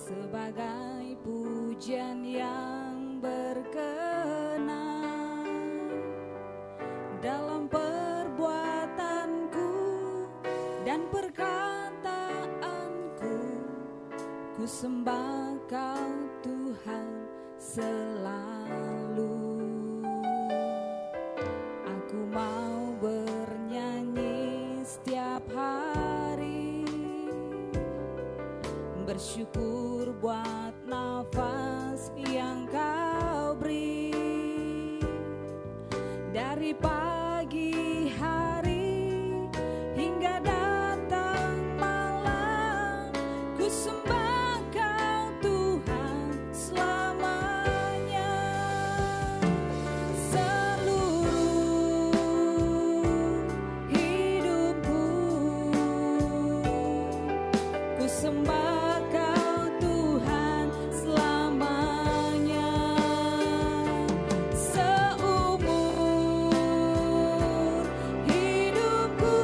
sebagai pujian yang berkenan dalam perbuatanku dan perkataanku. Ku sembah Kau Tuhan selalu. Aku mau bernyanyi setiap hari, bersyukur buat nafas yang Kau beri. Dari pagi hari hingga datang malam, ku sembah Kau Tuhan selamanya. Seluruh hidupku ku sembah Kau Tuhan selamanya. Seumur hidupku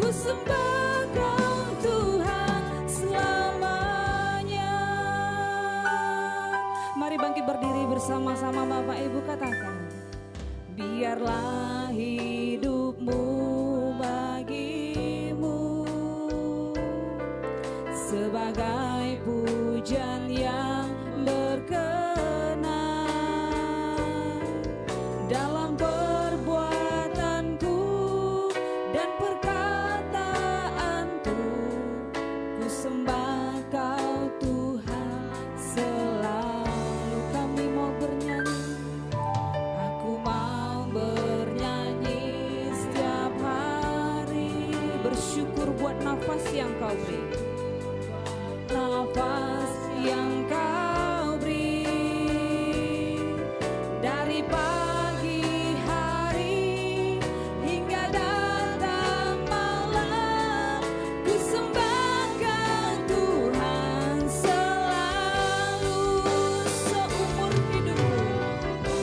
ku sembah Kau Tuhan selamanya. Mari bangkit berdiri bersama-sama Bapak Ibu, katakan, biarlah hidupmu bagimu sebagai pujian yang berkenan dalam perbuatanku dan perkataanku. Ku sembah Kau Tuhan selalu. Kami mau bernyanyi, aku mau bernyanyi setiap hari, bersyukur buat nafas yang Kau beri. Nafas yang Kau beri dari pagi hari hingga datang malam, ku sembah Kau Tuhan selalu. Seumur hidupku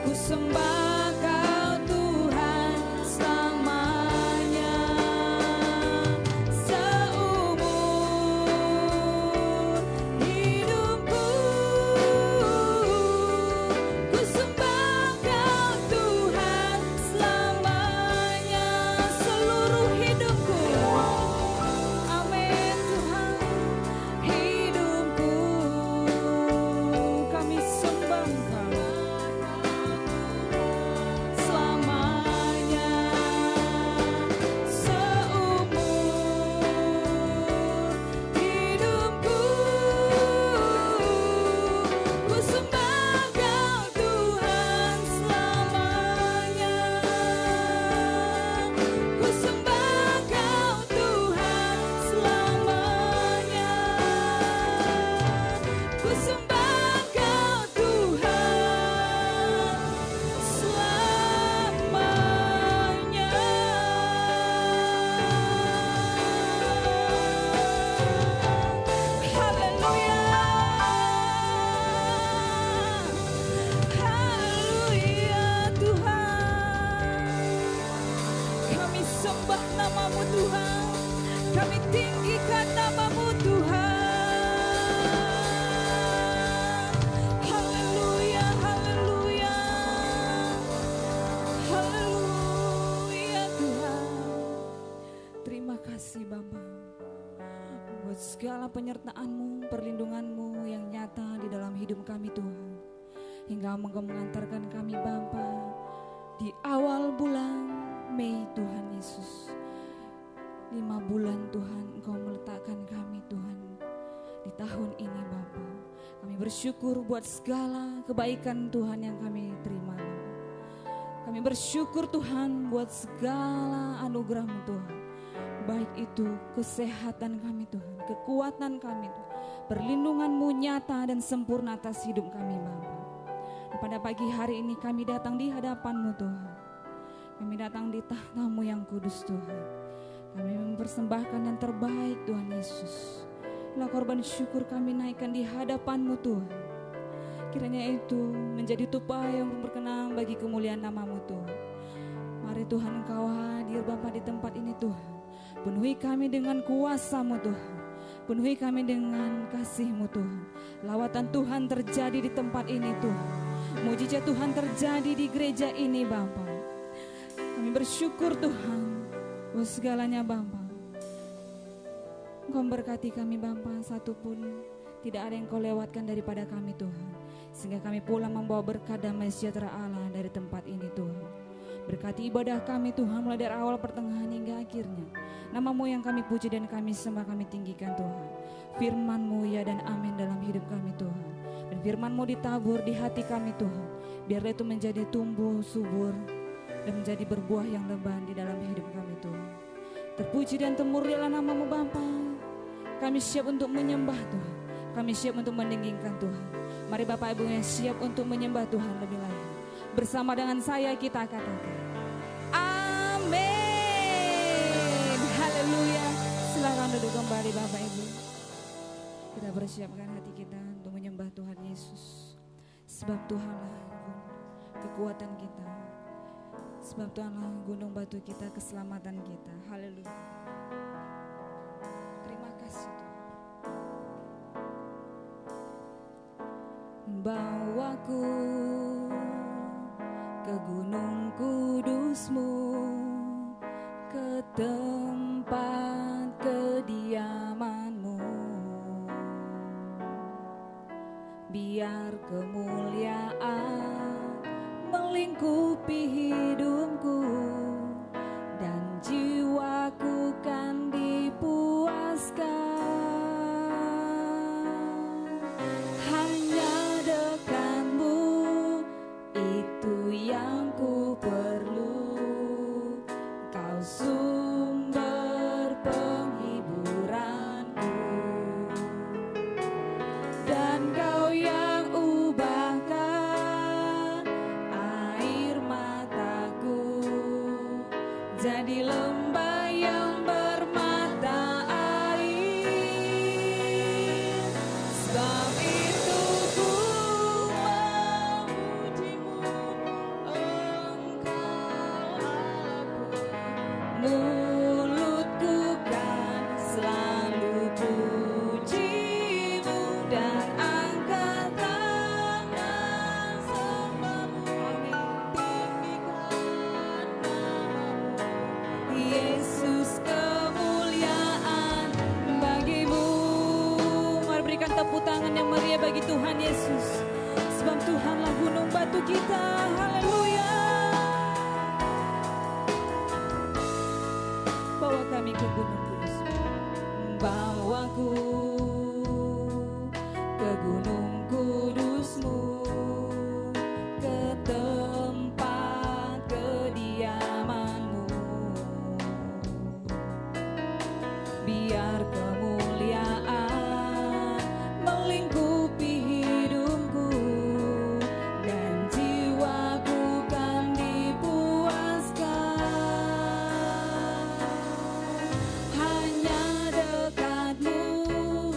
ku sembah Kau Tuhan selamanya. Seumur hidupku ku sembah Kau Tuhan selamanya. Seluruh hidupku, amin Tuhan. Hidupku kami sembah Kau selamanya. Seumur hidupku ku sembah Kau Tuhan selamanya. Ku sembah Kau Tuhan selamanya. Ku sembah Kau Tuhan selamanya. Haleluya, haleluya Tuhan. Kami sembah nama-Mu Tuhan, kami tinggikan nama-Mu Tuhan. Haleluya, haleluya, haleluya Tuhan. Terima kasih Bapa buat segala penyertaan-Mu, perlindungan-Mu yang nyata di dalam hidup kami Tuhan, hingga Engkau mengantarkan kami Bapa di awal bulan Mei Tuhan Yesus. 5 bulan Tuhan Engkau meletakkan kami Tuhan di tahun ini Bapa. Kami bersyukur buat segala kebaikan Tuhan yang kami terima Bapa. Kami bersyukur Tuhan buat segala anugerah-Mu Tuhan, baik itu kesehatan kami Tuhan, kekuatan kami Tuhan, perlindungan-Mu nyata dan sempurna atas hidup kami Bapa. Pada pagi hari ini kami datang di hadapan-Mu Tuhan. Kami datang di tahta-Mu yang kudus Tuhan. Kami mempersembahkan yang terbaik Tuhan Yesus. Lah korban syukur kami naikkan di hadapan-Mu Tuhan. Kiranya itu menjadi tupai yang berkenan bagi kemuliaan nama-Mu Tuhan. Hari Tuhan Engkau hadir Bapa di tempat ini Tuhan. Penuhi kami dengan kuasa-Mu Tuhan. Penuhi kami dengan kasih-Mu Tuhan. Lawatan Tuhan terjadi di tempat ini Tuhan. Mujizat Tuhan terjadi di gereja ini Bapa. Kami bersyukur Tuhan buat segalanya Bapa. Engkau berkati kami Bapa, satupun tidak ada yang Kau lewatkan daripada kami Tuhan. Sehingga kami pulang membawa berkat damai sejahtera Allah dari tempat ini Tuhan. Berkati ibadah kami Tuhan mulai dari awal pertengahan hingga akhirnya. Nama-Mu yang kami puji dan kami sembah, kami tinggikan Tuhan. Firman-Mu ya dan amin dalam hidup kami Tuhan. Dan firman-Mu ditabur di hati kami Tuhan. Biarlah itu menjadi tumbuh subur dan menjadi berbuah yang lebat di dalam hidup kami Tuhan. Terpuji dan temurnilah nama-Mu Bapa. Kami siap untuk menyembah Tuhan. Kami siap untuk meninggikan Tuhan. Mari Bapak Ibu yang siap untuk menyembah Tuhan lebih lagi. Bersama dengan saya kita katakan amin. Haleluya. Silakan duduk kembali Bapak Ibu. Kita persiapkan hati kita untuk menyembah Tuhan Yesus. Sebab Tuhanlah kekuatan kita. Sebab Tuhanlah gunung batu kita, keselamatan kita. Haleluya. Terima kasih Tuhan. Bawaku ke gunung kudus-Mu, ke tempat kediaman-Mu. Biar kemuliaan melingkupi hidupku dan jiwaku kan dipuaskan. Hanya dekat-Mu itu yang ku perlu. Kau sumber penghiburanku dan Kau yang ubahkan air mataku jadi lembah yang bermata air. Sebab itu ku memuji-Mu, Engkau Allahku. Mulutku kan selalu puji-Mu dan angkat tangan sembah-Mu. Tinggikan nama-Mu, Yesus, kemuliaan bagi-Mu. Mari berikan tepuk tangan yang meriah bagi Tuhan Yesus. Sebab Tuhanlah gunung batu kita. Haleluya. Bawa kami ke gunung kudus. Bawaku ke gunung kudus-Mu, ke tempat kediaman-Mu. Biar kemuliaan melingkupi hidupku dan jiwaku kan dipuaskan. Hanya dekat-Mu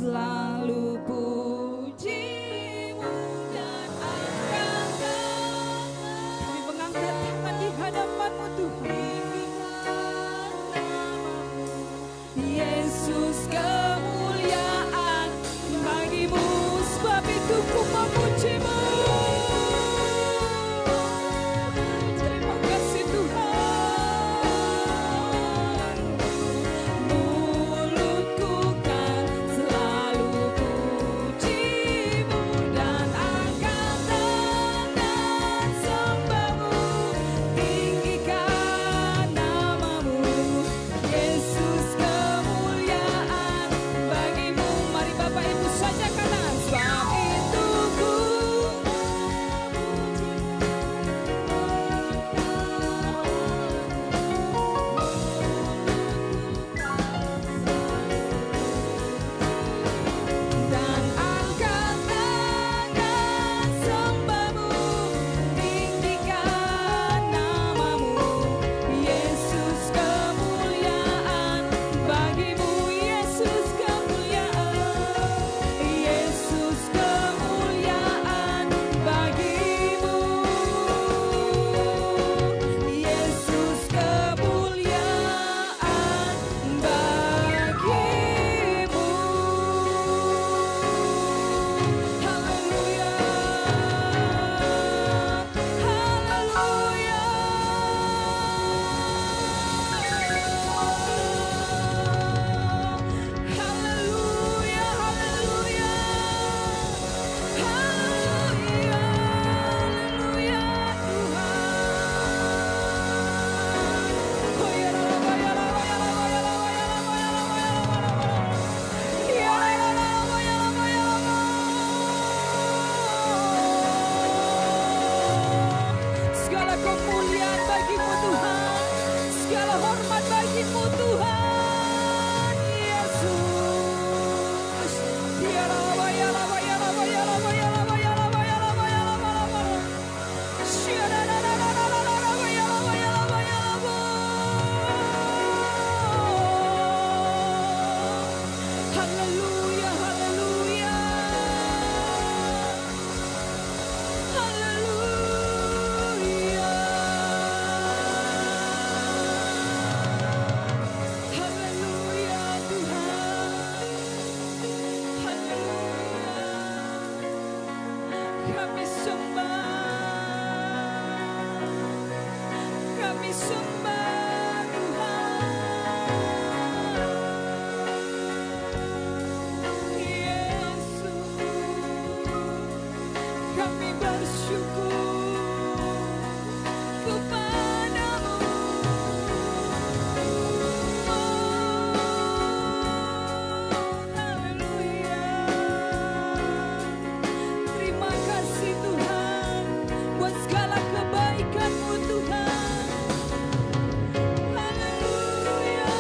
selalu pujimu dan angkat tangan. Kami mengangkat tangan di hadapan-Mu Tuhan. Yesus, kemuliaan bagi-Mu, sebab itu ku memuji-Mu. Terima kasih Tuhan. Mulutku kan selalu puji-Mu dan angkat tangan sembah-Mu, tinggikan nama-Mu. Yesus, kemuliaan bagi-Mu. Mari Bapak Ibu saja kanan, sebab itu ku dan angkat tangan sembah-Mu, tinggikan nama-Mu. Yesus, kemuliaan bagi-Mu. Yesus, kemuliaan. Yesus, kemuliaan bagi-Mu. Yesus, kemuliaan bagi-Mu. Haleluya. Haleluya. Haleluya. Haleluya. Haleluya Tuhan. Oh ya la la ya la ya la ya la ya la ya la ya la. Segala kemuliaan bagi-Mu Tuhan, segala hormat bagi-Mu Tuhan Yesus. Ya la ya la ya la ya la ya la ya la ya la ya la. Shia la la la la la la la ya la ya la ya la. Haleluya, haleluya. Haleluya. Haleluya Tuhan. Haleluya. Kami sembah. Kami sembah Tuhan. Yesus, kami bersyukur kepadamu. Haleluya. Terima kasih Tuhan buat segala kebaikan-Mu Tuhan. Haleluya.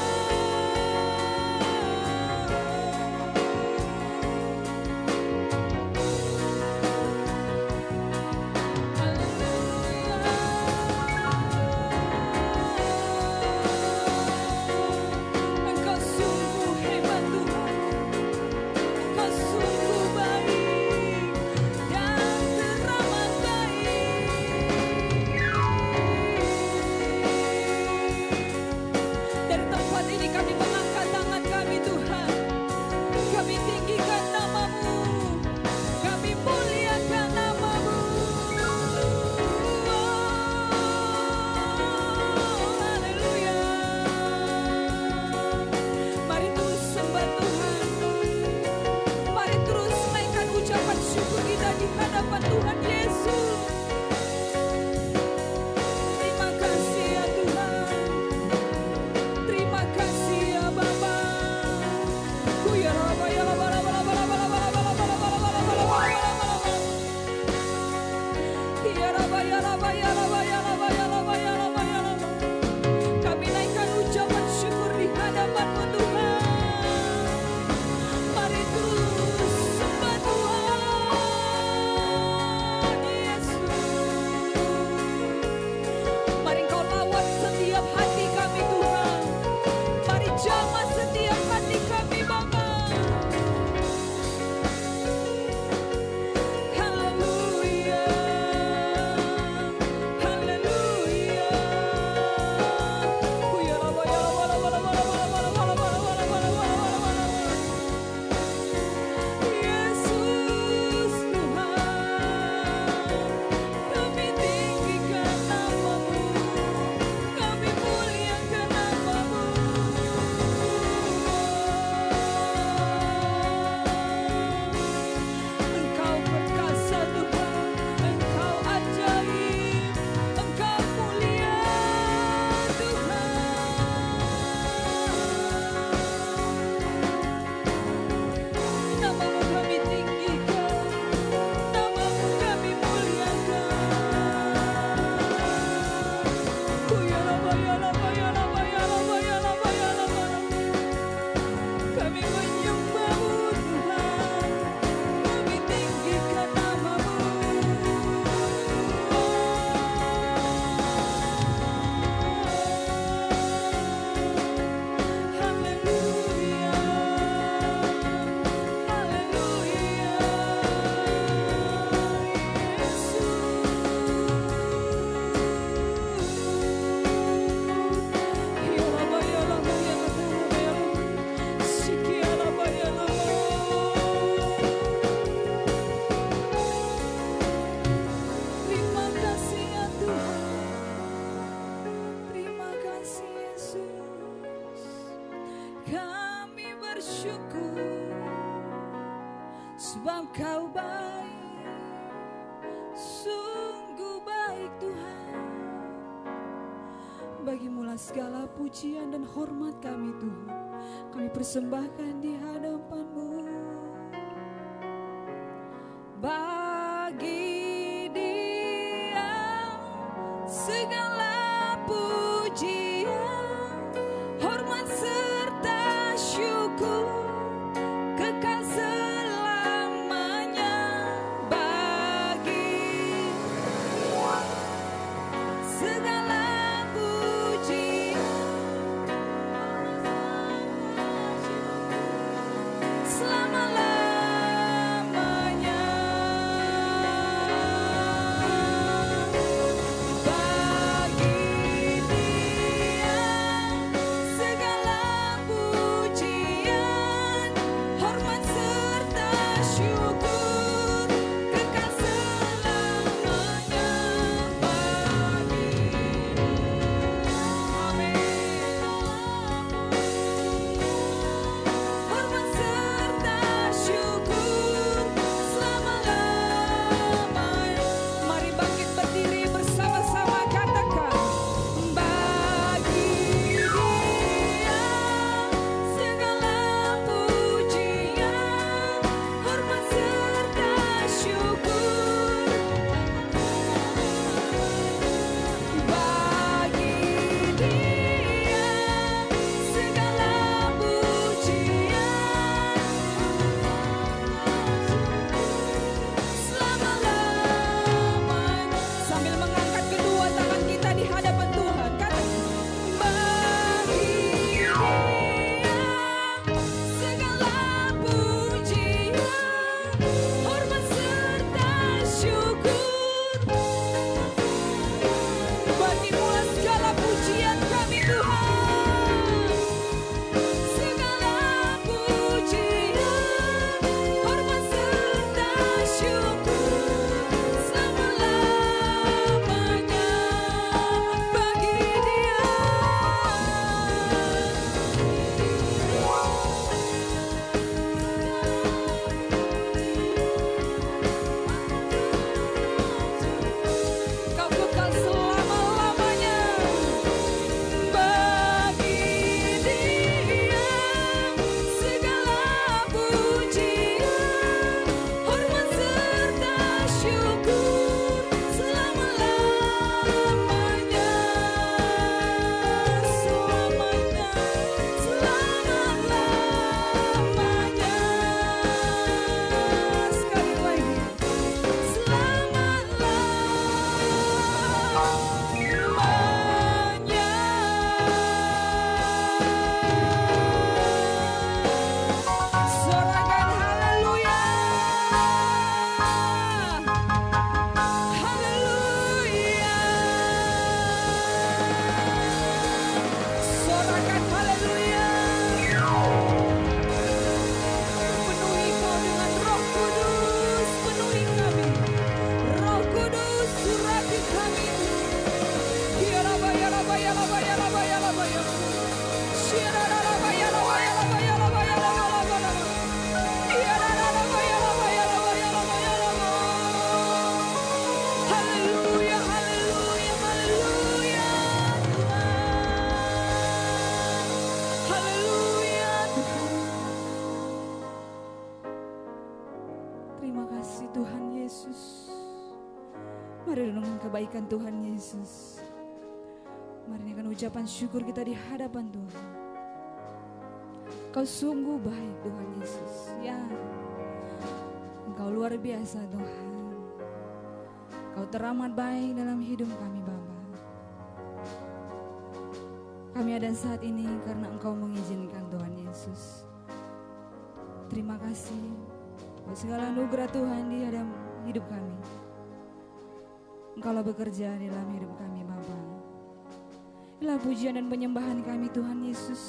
baik, sungguh baik Tuhan. Bagimulah segala pujian dan hormat kami Tuhan, kami persembahkan di hadapan-Mu. Bagi Dia segala pujian, hormat serta syukur kekal selamanya. Bagi segala pujian, selama-lamanya. Terima kasih Tuhan Yesus. Mari renungkan kebaikan Tuhan Yesus. Mari naikkan ucapan syukur kita di hadapan Tuhan. Kau sungguh baik Tuhan Yesus. Ya, Engkau luar biasa Tuhan. Kau teramat baik dalam hidup kami Bapa. Kami ada saat ini karena Engkau mengizinkan Tuhan Yesus. Terima kasih buat segala anugerah Tuhan di dalam hidup kami. Engkaulah bekerja di dalam hidup kami Bapa. Inilah pujian dan penyembahan kami Tuhan Yesus.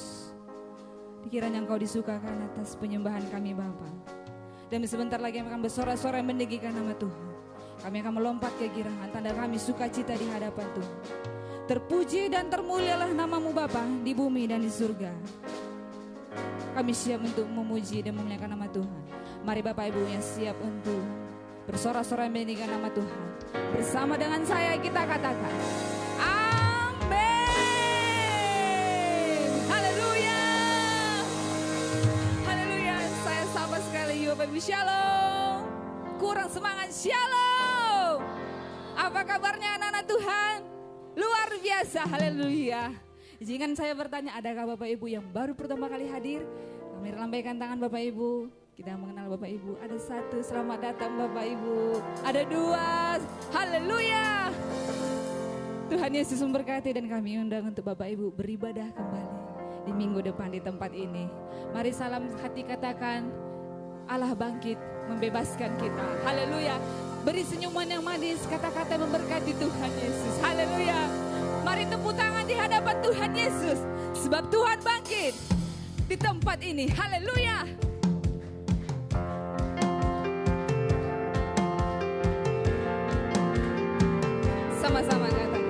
Dikiranya Engkau disukakan atas penyembahan kami Bapa. Dan sebentar lagi kami akan bersorak-sorai meninggikan nama Tuhan. Kami akan melompat ke girangan, tanda kami sukacita di hadapan Tuhan. Terpuji dan termulialah nama-Mu Bapa di bumi dan di surga. Kami siap untuk memuji dan memuliakan nama Tuhan. Mari Bapak Ibu yang siap untuk bersorak-sorai meninggikan nama Tuhan. Bersama dengan saya kita katakan, amin. Haleluya. Haleluya. Saya sapa sekali Bapak Ibu, shalom. Kurang semangat, shalom. Apa kabarnya anak-anak Tuhan? Luar biasa, haleluya. Izinkan saya bertanya, adakah Bapak Ibu yang baru pertama kali hadir? Kami lambaikan tangan Bapak Ibu. Kita mengenal Bapak Ibu. Ada satu, selamat datang Bapak Ibu. Ada dua, haleluya. Tuhan Yesus memberkati dan kami undang untuk Bapak Ibu beribadah kembali di minggu depan di tempat ini. Mari salam hati katakan, Allah bangkit membebaskan kita. Haleluya. Beri senyuman yang manis, kata-kata memberkati Tuhan Yesus. Haleluya. Mari tepuk tangan di hadapan Tuhan Yesus. Sebab Tuhan bangkit di tempat ini. Haleluya. Sama-sama katakan.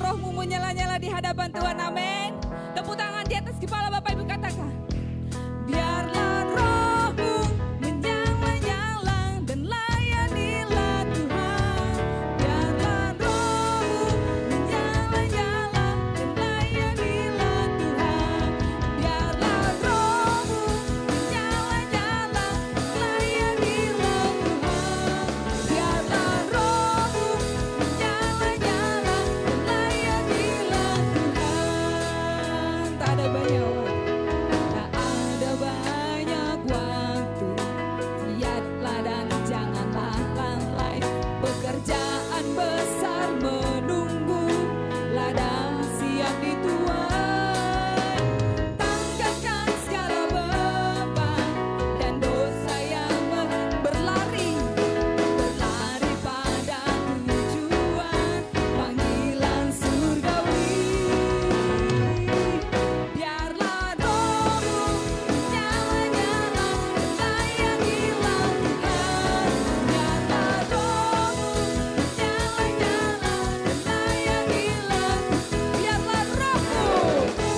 rohmu menyala-nyala di hadapan Tuhan. Amin. Tepuk tangan di atas kepala Bapak Ibu, katakan. Biarlah rohmu menyala-nyala dan layanilah Tuhan. Biarlah rohmu menyala-nyala dan layanilah Tuhan. Biarlah rohmu menyala-nyala dan layanilah Tuhan. Biarlah rohmu menyala-nyala dan layanilah Tuhan. Tak ada banyak waktu, lihatlah dan janganlah lalai. Pekerjaan besar menunggu, ladang siap di Tuhan. Tanggalkan segala beban dan dosa yang berlari pada tujuan panggilan surgawi. Biarlah rohmu menyala-nyala dan layanilah Tuhan. Biarlah rohmu menyala-nyala dan layanilah Tuhan. Biarlah rohmu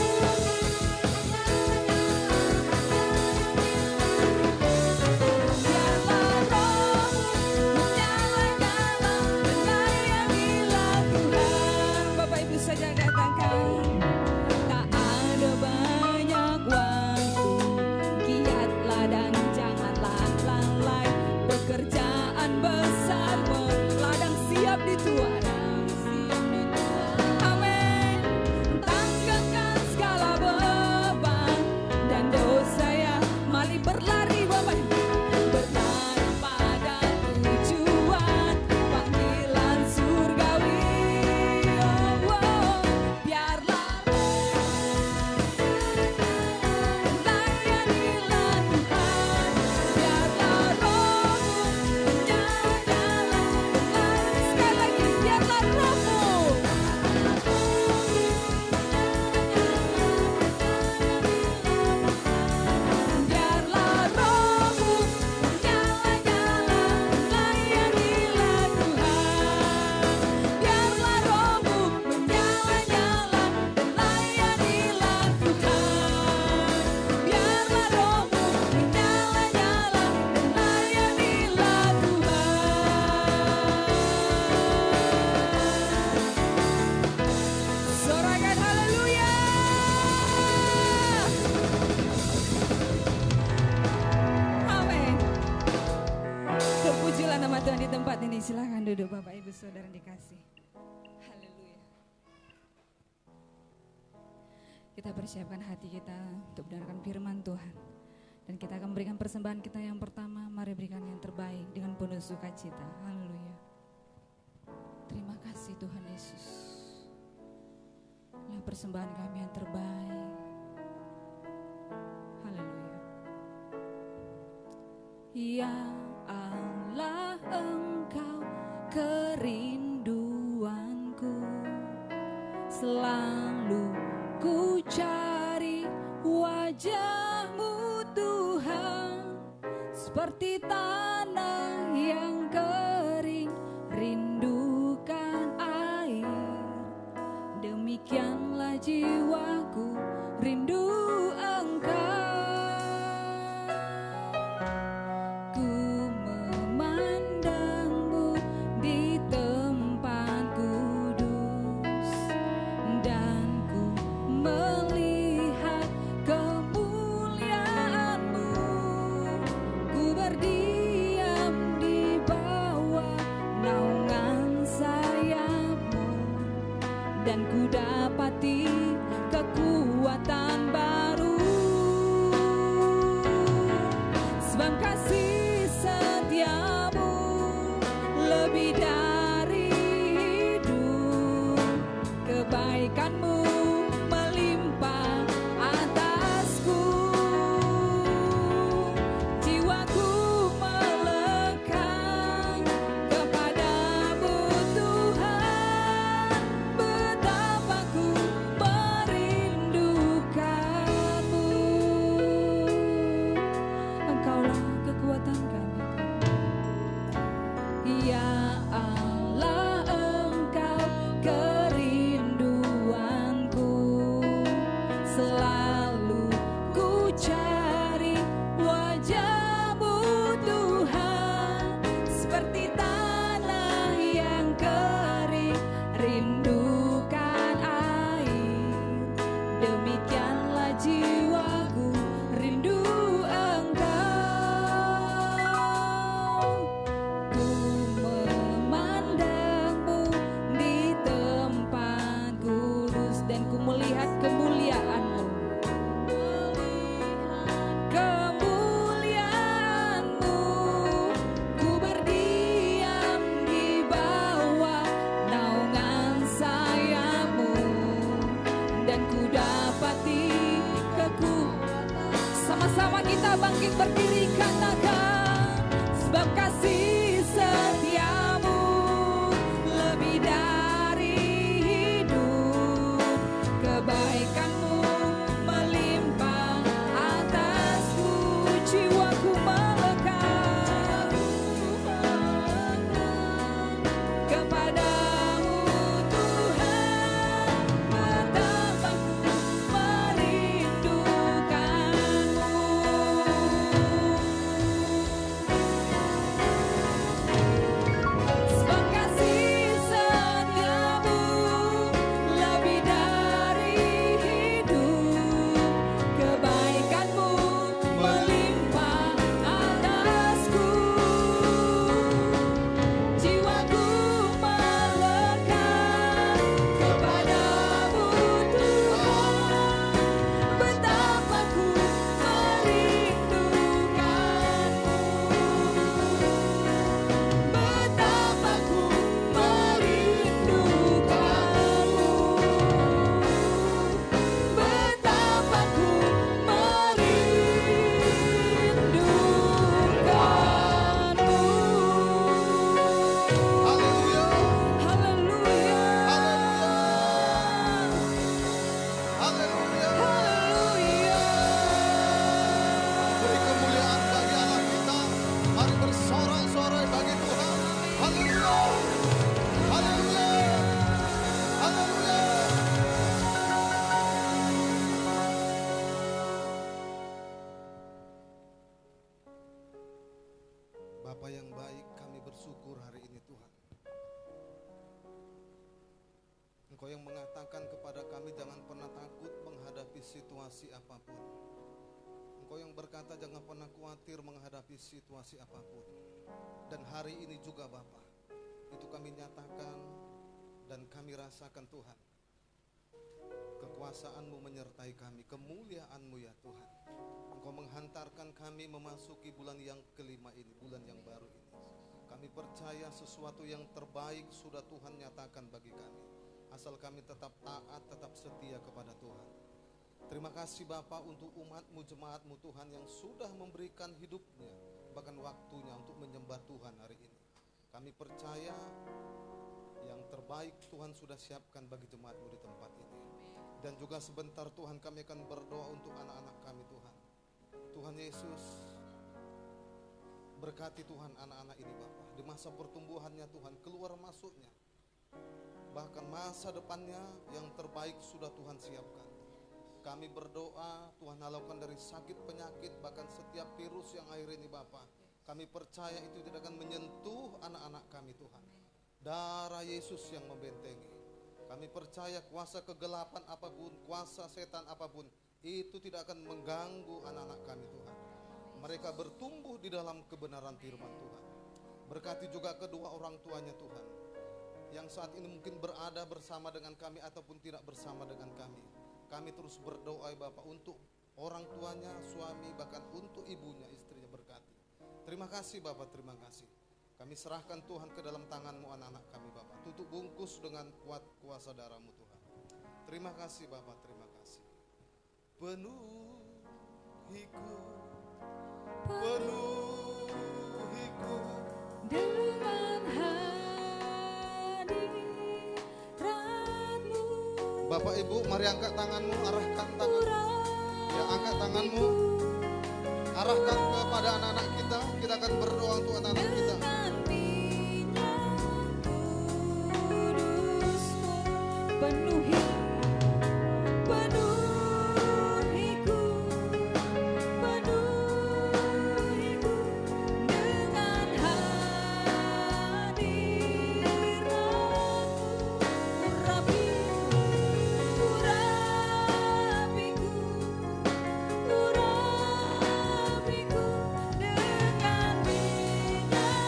Bapak Ibu saja katakan. Tak ada banyak waktu, giatlah dan janganlah lalai. Pekerjaan besar ladang siap di Tuhan. Amin. Tanggalkan segala beban dan dosa yang malah berlari, Bapak Ibu. Berlari pada tujuan panggilan surgawi. Oh, oh. Biarlah layanilah Tuhan. Biarlah rohmu menyala-nyala. Sekali lagi, biarlah rohmu. Biarlah rohmu menyala-nyala, layanilah Tuhan. Biarlah rohmu menyala-nyala, layanilah Tuhan. Biarlah rohmu menyala-nyala, layanilah Tuhan. Sorakan haleluya. Amin. Terpujilah nama Tuhan di tempat ini. Silakan duduk Bapak Ibu Saudara yang dikasih. Haleluya. Kita persiapkan hati kita untuk mendengarkan firman Tuhan. Dan kita akan memberikan persembahan kita yang pertama. Mari berikan yang terbaik dengan penuh sukacita. Haleluya. Terima kasih Tuhan Yesus. Inilah persembahan kami yang terbaik. Haleluya. Ya Allah, Engkau kerinduanku, selalu ku cari wajah-Mu Tuhan, seperti tanah yang kering rindukan air. Demikianlah jiwaku rindu Engkau. Ku memandang-Mu di tempat kudus, dan ku melihat kemuliaan-Mu. Ku berdiri bangkit berdiri katakan, sebab kasih setiamu lebih dari hidup, kebaikanmu melimpah atasku, jiwaku melekat kepadamu Tuhan, betapa ku merindukanmu. Sebab kasih setiamu lebih dari hidup, kebaikanmu melimpah atasku, jiwaku melekat kepadamu Tuhan, betapa ku merindukanmu, betapa ku merindukanmu, betapa ku merindukanmu. Haleluya. Haleluya. Haleluya. Haleluya. Beri kemuliaan bagi Allah kita. Mari bersorak-sorai bagi Tuhan. Haleluya. Haleluya. Haleluya. Bapa yang baik, kami bersyukur hari ini Tuhan. Engkau yang mengatakan kepada kami jangan pernah takut menghadapi situasi apapun. Engkau yang berkata jangan pernah khawatir menghadapi situasi apapun. Dan hari ini juga Bapa, itu kami nyatakan dan kami rasakan Tuhan. Kekuasaan-Mu menyertai kami, kemuliaan-Mu ya Tuhan. Engkau menghantarkan kami memasuki bulan yang kelima ini, bulan yang baru ini. Kami percaya sesuatu yang terbaik sudah Tuhan nyatakan bagi kami. Asal kami tetap taat, tetap setia kepada Tuhan. Terima kasih Bapa untuk umat-Mu, jemaat-Mu Tuhan yang sudah memberikan hidupnya, bahkan waktunya untuk menyembah Tuhan hari ini. Kami percaya yang terbaik Tuhan sudah siapkan bagi jemaat-Mu di tempat ini. Dan juga sebentar Tuhan kami akan berdoa untuk anak-anak kami Tuhan. Tuhan Yesus, berkati Tuhan anak-anak ini Bapa. Di masa pertumbuhannya Tuhan, keluar masuknya, bahkan masa depannya yang terbaik sudah Tuhan siapkan. Kami berdoa Tuhan halalkan dari sakit penyakit, bahkan setiap virus yang akhir ini Bapa. Kami percaya itu tidak akan menyentuh anak-anak kami Tuhan. Darah Yesus yang membentengi. Kami percaya kuasa kegelapan apapun, kuasa setan apapun, itu tidak akan mengganggu anak-anak kami Tuhan. Mereka bertumbuh di dalam kebenaran firman Tuhan. Berkati juga kedua orang tuanya Tuhan, yang saat ini mungkin berada bersama dengan kami ataupun tidak bersama dengan kami. Kami terus berdoa Bapak untuk orang tuanya, suami, bahkan untuk ibunya, istrinya, berkati. Terima kasih Bapak, terima kasih. Kami serahkan Tuhan ke dalam tangan-Mu anak-anak kami Bapak. Tutup bungkus dengan kuat kuasa darah-Mu Tuhan. Terima kasih Bapak, terima kasih. Penuhiku, penuhiku dengan hadirat-Mu. Bapak Ibu, mari angkat tanganmu, arahkan tangan. Ya, angkat tanganmu, arahkan kepada anak-anak kita. Kita akan berdoa untuk anak-anak kita. Dengan minyak kudus-Mu penuhi, penuhiku, penuhiku dengan hadirat-Mu. Urapiku, urapiku, urapiku dengan minyak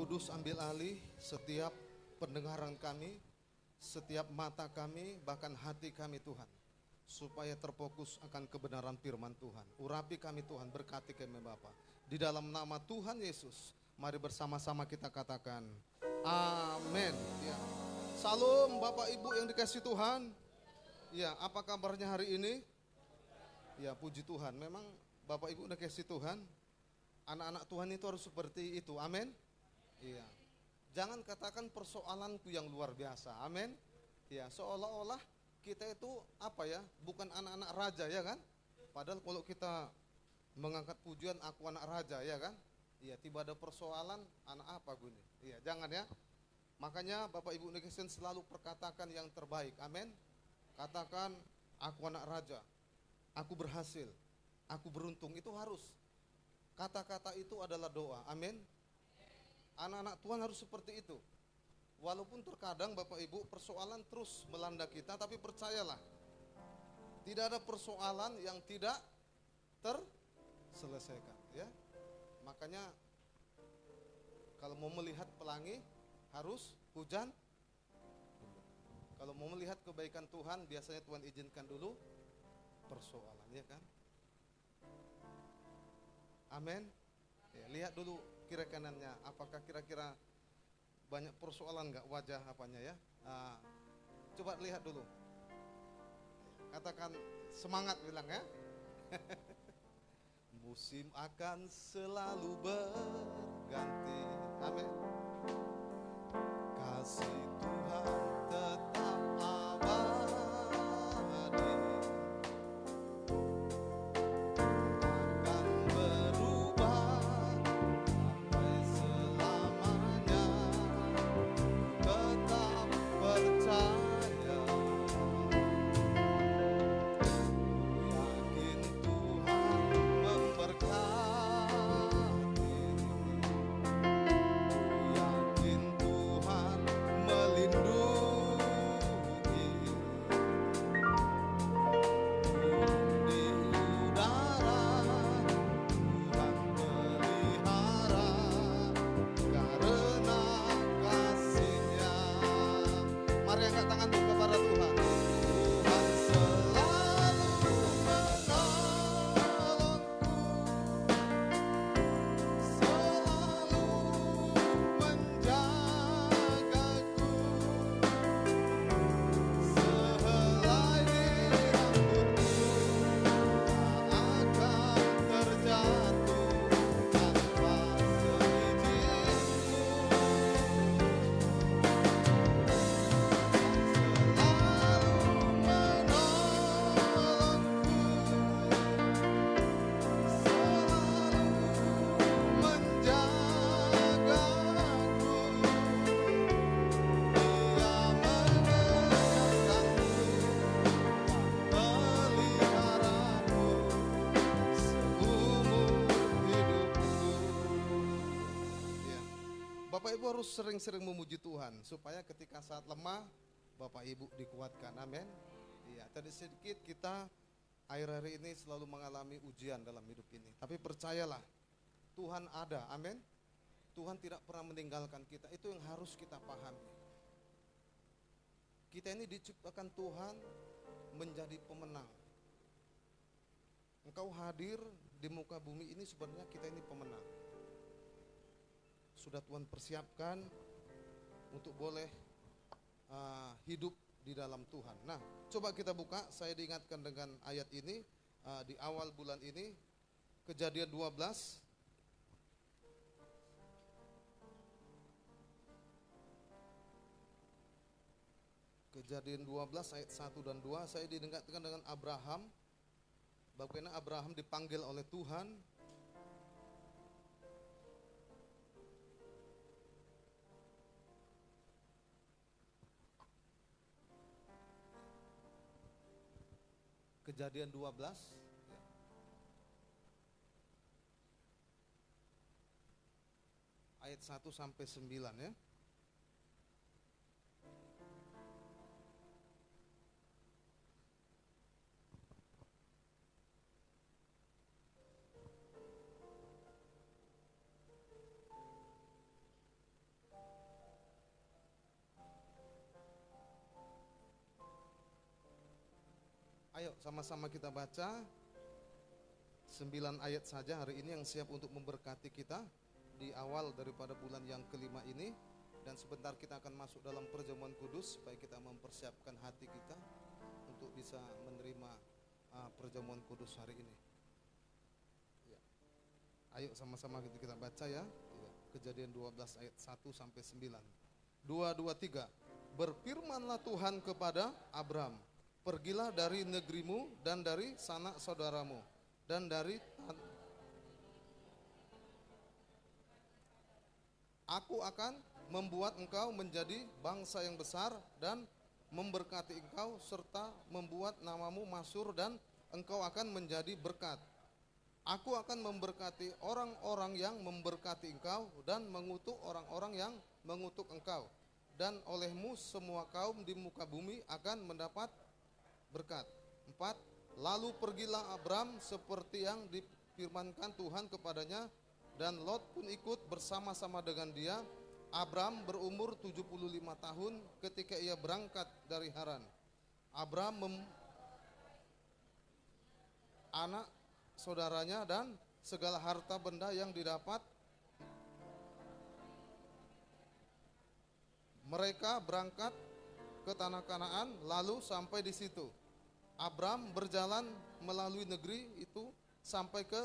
Kudus ambil alih setiap pendengaran kami, setiap mata kami, bahkan hati kami Tuhan. Supaya terfokus akan kebenaran firman Tuhan. Urapi kami Tuhan, berkati kami Bapa. Di dalam nama Tuhan Yesus, mari bersama-sama kita katakan, amin. Ya. Salam Bapak Ibu yang dikasihi Tuhan. Ya, apa kabarnya hari ini? Ya, puji Tuhan. Memang Bapak Ibu udah kasih Tuhan. Anak-anak Tuhan itu harus seperti itu. Amin. Iya. Jangan katakan persoalanku yang luar biasa. Amin. Ya, seolah-olah kita itu apa ya? Bukan anak-anak raja ya kan? Padahal kalau kita mengangkat pujian aku anak raja ya kan? Iya, tiba ada persoalan anak apa gue nih? Iya, jangan ya. Makanya Bapak Ibu netizen selalu perkatakan yang terbaik. Amin. Katakan aku anak raja. Aku berhasil. Aku beruntung. Itu harus. Kata-kata itu adalah doa. Amin. Anak-anak Tuhan harus seperti itu. Walaupun terkadang Bapak Ibu persoalan terus melanda kita, tapi percayalah, tidak ada persoalan yang tidak terselesaikan ya. Makanya kalau mau melihat pelangi harus hujan. Kalau mau melihat kebaikan Tuhan biasanya Tuhan izinkan dulu persoalan ya kan. Amin. Ya, lihat dulu kiri kanannya, apakah kira-kira banyak persoalan nggak wajah apanya ya? Nah, coba lihat dulu. Katakan semangat bilang ya. Musim akan selalu berganti. Amin. Kasih Tuhan tetap abadi. Akan berubah sampai selamanya. Tetap percaya, yakin Tuhan memberkati, yakin Tuhan melindungi, di udara Tuhan pelihara, karena kasih-Nya. Mari angkat tangan tuh kepada Tuhan. Tuhan selalu menolongku, selalu menjagaku, sehelai rambutku tak akan terjatuh tanpa seizinku. Bapak Ibu harus sering-sering memuji Tuhan supaya ketika saat lemah Bapak Ibu dikuatkan. Amin. Iya, tadi sedikit kita akhir-akhir ini selalu mengalami ujian dalam hidup ini. Tapi percayalah, Tuhan ada. Amin. Tuhan tidak pernah meninggalkan kita. Itu yang harus kita pahami. Kita ini diciptakan Tuhan menjadi pemenang. Engkau hadir di muka bumi ini sebenarnya kita ini pemenang. Sudah Tuhan persiapkan untuk boleh hidup di dalam Tuhan. Nah, coba kita buka, saya diingatkan dengan ayat ini di awal bulan ini, Kejadian 12. Kejadian 12 ayat 1 dan 2, saya diingatkan dengan Abraham. Bagaimana Abraham dipanggil oleh Tuhan. Kejadian 12 ya. Ayat 1 sampai 9 ya. Ayo sama-sama kita baca 9 ayat saja hari ini yang siap untuk memberkati kita di awal daripada bulan yang kelima ini. Dan sebentar kita akan masuk dalam perjamuan kudus supaya kita mempersiapkan hati kita untuk bisa menerima perjamuan kudus hari ini. Ya. Ayo sama-sama kita baca ya. Kejadian 12 ayat 1 sampai 9. 2, 2, 3. Berfirmanlah Tuhan kepada Abram, pergilah dari negerimu dan dari sanak saudaramu dan dari Aku akan membuat engkau menjadi bangsa yang besar dan memberkati engkau serta membuat namamu masyhur dan engkau akan menjadi berkat. Aku akan memberkati orang-orang yang memberkati engkau dan mengutuk orang-orang yang mengutuk engkau. Dan olehmu semua kaum di muka bumi akan mendapat berkat. 4. Lalu pergilah Abram seperti yang difirmankan Tuhan kepadanya, dan Lot pun ikut bersama-sama dengan dia. Abram berumur 75 tahun ketika ia berangkat dari Haran. Abram anak saudaranya dan segala harta benda yang didapat. Mereka berangkat ke tanah Kanaan lalu sampai di situ. Abram berjalan melalui negeri itu sampai ke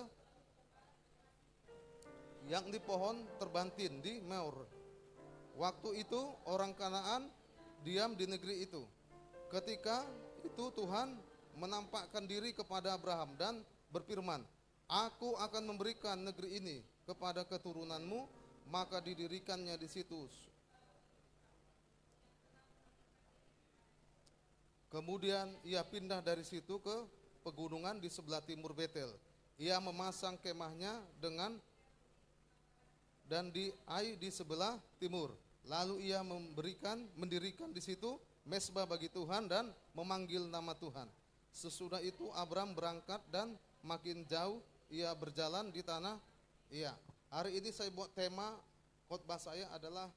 yang di pohon terbantin di Meur. Waktu itu orang Kanaan diam di negeri itu. Ketika itu Tuhan menampakkan diri kepada Abraham dan berfirman, Aku akan memberikan negeri ini kepada keturunanmu. Maka didirikannya di situ. Kemudian ia pindah dari situ ke pegunungan di sebelah timur Betel. Ia memasang kemahnya dan di Ai di sebelah timur. Lalu ia mendirikan di situ mezbah bagi Tuhan dan memanggil nama Tuhan. Sesudah itu Abram berangkat dan makin jauh ia berjalan di tanah. Iya, hari ini saya buat tema khotbah saya adalah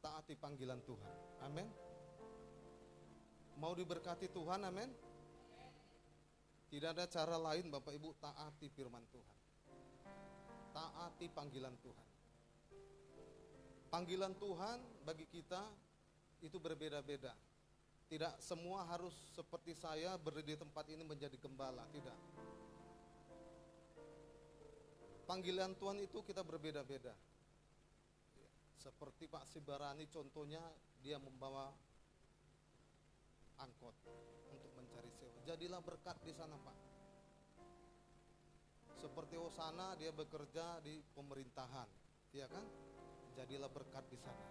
taati panggilan Tuhan. Amin. Mau diberkati Tuhan, amin. Tidak ada cara lain Bapak Ibu, taati firman Tuhan. Taati panggilan Tuhan. Panggilan Tuhan bagi kita itu berbeda-beda. Tidak semua harus seperti saya berdiri di tempat ini menjadi gembala, tidak. Panggilan Tuhan itu kita berbeda-beda. Seperti Pak Sibarani contohnya, dia membawa angkot untuk mencari sewa. Jadilah berkat di sana, Pak. Seperti Osana, dia bekerja di pemerintahan, iya kan? Jadilah berkat di sana.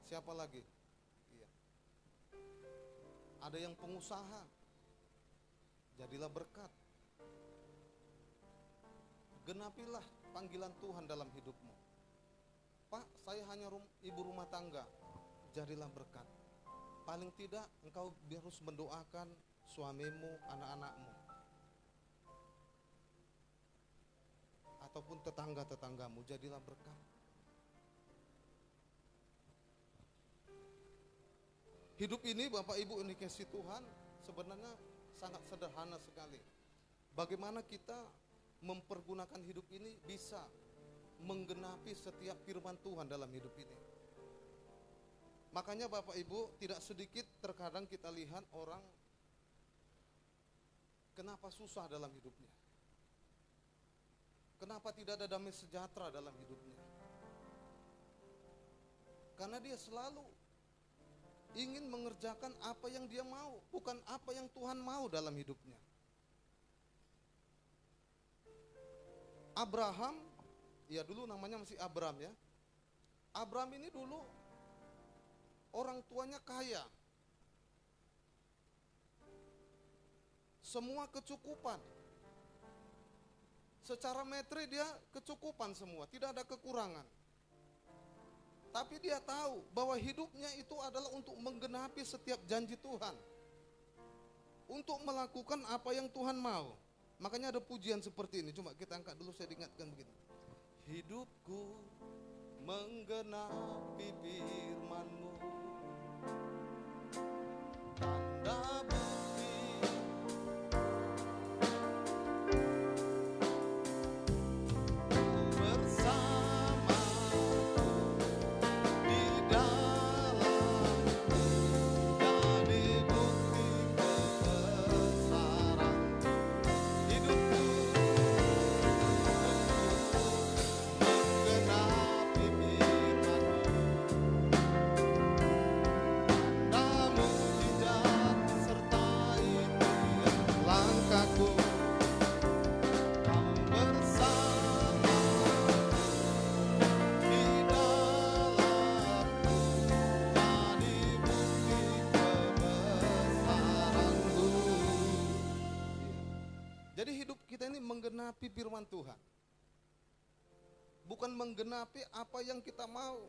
Siapa lagi? Iya. Ada yang pengusaha, jadilah berkat. Genapilah panggilan Tuhan dalam hidupmu. Pak, saya hanya ibu rumah tangga, jadilah berkat. Paling tidak engkau harus mendoakan suamimu, anak-anakmu, ataupun tetangga-tetanggamu, jadilah berkat. Hidup ini Bapak Ibu ini kasih Tuhan sebenarnya sangat sederhana sekali. Bagaimana kita mempergunakan hidup ini bisa menggenapi setiap firman Tuhan dalam hidup ini. Makanya Bapak Ibu, tidak sedikit terkadang kita lihat orang kenapa susah dalam hidupnya. Kenapa tidak ada damai sejahtera dalam hidupnya? Karena dia selalu ingin mengerjakan apa yang dia mau, bukan apa yang Tuhan mau dalam hidupnya. Abraham, ya dulu namanya masih Abram ya. Abram ini dulu orang tuanya kaya, semua kecukupan. Secara materi dia kecukupan semua, tidak ada kekurangan. Tapi dia tahu bahwa hidupnya itu adalah untuk menggenapi setiap janji Tuhan, untuk melakukan apa yang Tuhan mau. Makanya ada pujian seperti ini, cuma kita angkat dulu, saya diingatkan begini. Hidupku menggenapi firman-Mu, tanda bukti menggenapi firman Tuhan. Bukan menggenapi apa yang kita mau.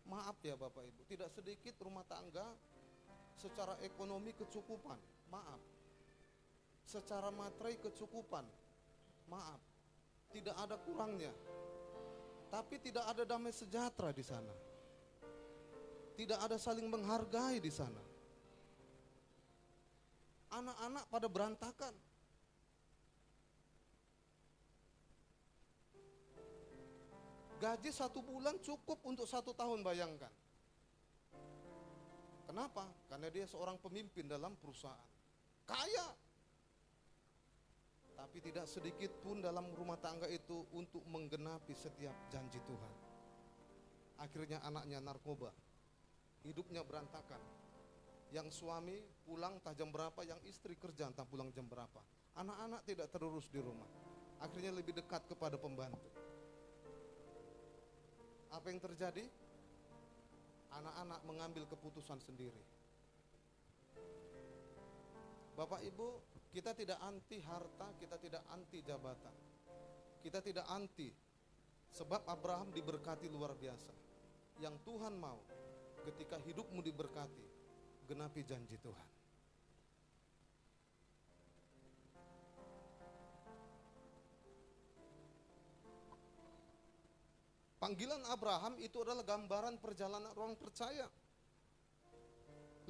Maaf ya Bapak Ibu, tidak sedikit rumah tangga secara ekonomi kecukupan, maaf. Secara materi kecukupan, maaf. Tidak ada kurangnya. Tapi tidak ada damai sejahtera di sana. Tidak ada saling menghargai di sana. Anak-anak pada berantakan. Gaji 1 bulan cukup untuk 1 tahun, bayangkan. Kenapa? Karena dia seorang pemimpin dalam perusahaan. Kaya. Tapi tidak sedikit pun dalam rumah tangga itu untuk menggenapi setiap janji Tuhan. Akhirnya anaknya narkoba. Hidupnya berantakan. Yang suami pulang entah jam berapa, yang istri kerja entah pulang jam berapa. Anak-anak tidak terurus di rumah. Akhirnya lebih dekat kepada pembantu. Apa yang terjadi? Anak-anak mengambil keputusan sendiri. Bapak Ibu, kita tidak anti harta, kita tidak anti jabatan. Kita tidak anti, sebab Abraham diberkati luar biasa. Yang Tuhan mau, ketika hidupmu diberkati, genapi janji Tuhan. Panggilan Abraham itu adalah gambaran perjalanan orang percaya.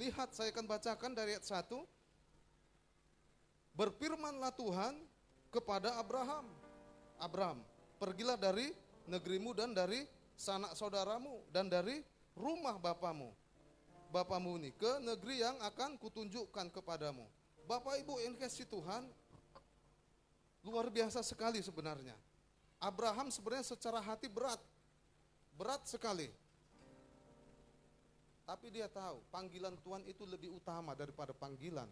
Lihat, saya akan bacakan dari ayat 1. Berfirmanlah Tuhan kepada Abraham, Abraham, pergilah dari negerimu dan dari sanak saudaramu dan dari rumah bapamu ini ke negeri yang akan kutunjukkan kepadamu. Bapak Ibu yang dikasihi Tuhan, luar biasa sekali sebenarnya. Abraham sebenarnya secara hati berat sekali. Tapi dia tahu panggilan Tuhan itu lebih utama daripada panggilan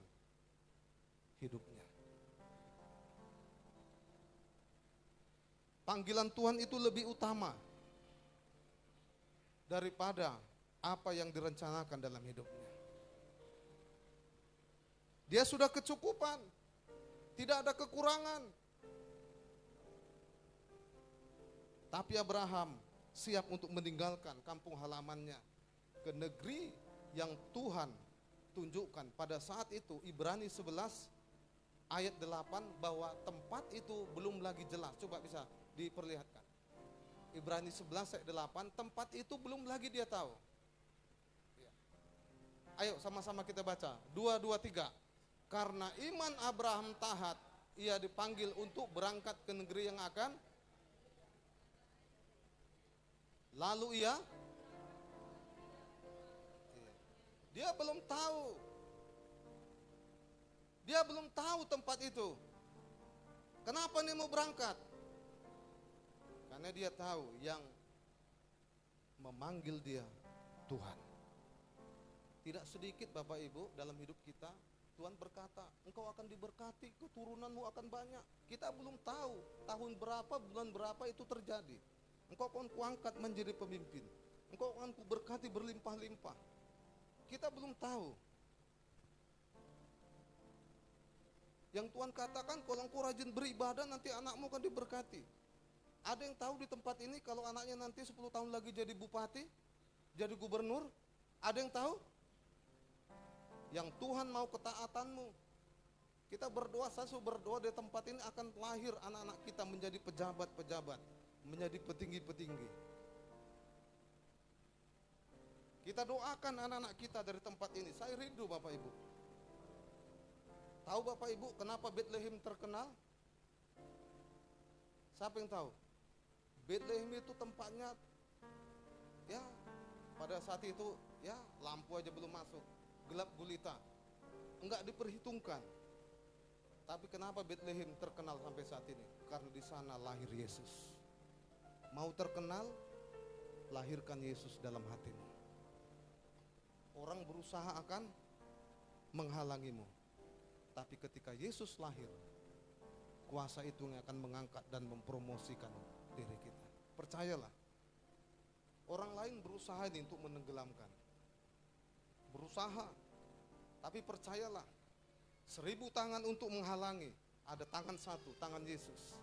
hidupnya. Panggilan Tuhan itu lebih utama daripada apa yang direncanakan dalam hidupnya. Dia sudah kecukupan, tidak ada kekurangan. Tapi Abraham siap untuk meninggalkan kampung halamannya ke negeri yang Tuhan tunjukkan. Pada saat itu Ibrani 11 ayat 8 bahwa tempat itu belum lagi jelas. Coba bisa diperlihatkan. Ibrani 11 ayat 8, tempat itu belum lagi dia tahu. Ayo sama-sama kita baca. 2, 2, 3. Karena iman Abraham taat, ia dipanggil untuk berangkat ke negeri yang akan. Lalu dia belum tahu. Dia belum tahu tempat itu. Kenapa dia mau berangkat? Karena dia tahu yang memanggil dia Tuhan. Tidak sedikit Bapak Ibu dalam hidup kita, Tuhan berkata, engkau akan diberkati, keturunanmu akan banyak. Kita belum tahu tahun berapa, bulan berapa itu terjadi. Engkau akan kuangkat menjadi pemimpin. Engkau akan kuberkati berlimpah-limpah. Kita belum tahu. Yang Tuhan katakan, kalau engkau rajin beribadah, nanti anakmu akan diberkati. Ada yang tahu di tempat ini kalau anaknya nanti 10 tahun lagi jadi bupati, jadi gubernur? Ada yang tahu? Yang Tuhan mau ketaatanmu. Kita berdoa, saya berdoa di tempat ini akan lahir anak-anak kita menjadi pejabat-pejabat, menjadi petinggi-petinggi. Kita doakan anak-anak kita dari tempat ini. Saya rindu Bapak Ibu. Tahu Bapak Ibu kenapa Bethlehem terkenal? Siapa yang tahu? Bethlehem itu tempatnya, ya pada saat itu ya lampu aja belum masuk, gelap gulita, enggak diperhitungkan. Tapi kenapa Bethlehem terkenal sampai saat ini? Karena di sana lahir Yesus. Mau terkenal, lahirkan Yesus dalam hatimu. Orang berusaha akan menghalangimu. Tapi ketika Yesus lahir, kuasa itu yang akan mengangkat dan mempromosikan diri kita. Percayalah, orang lain berusaha ini untuk menenggelamkan. Berusaha, tapi percayalah, 1000 tangan untuk menghalangi, Ada tangan satu, tangan Yesus.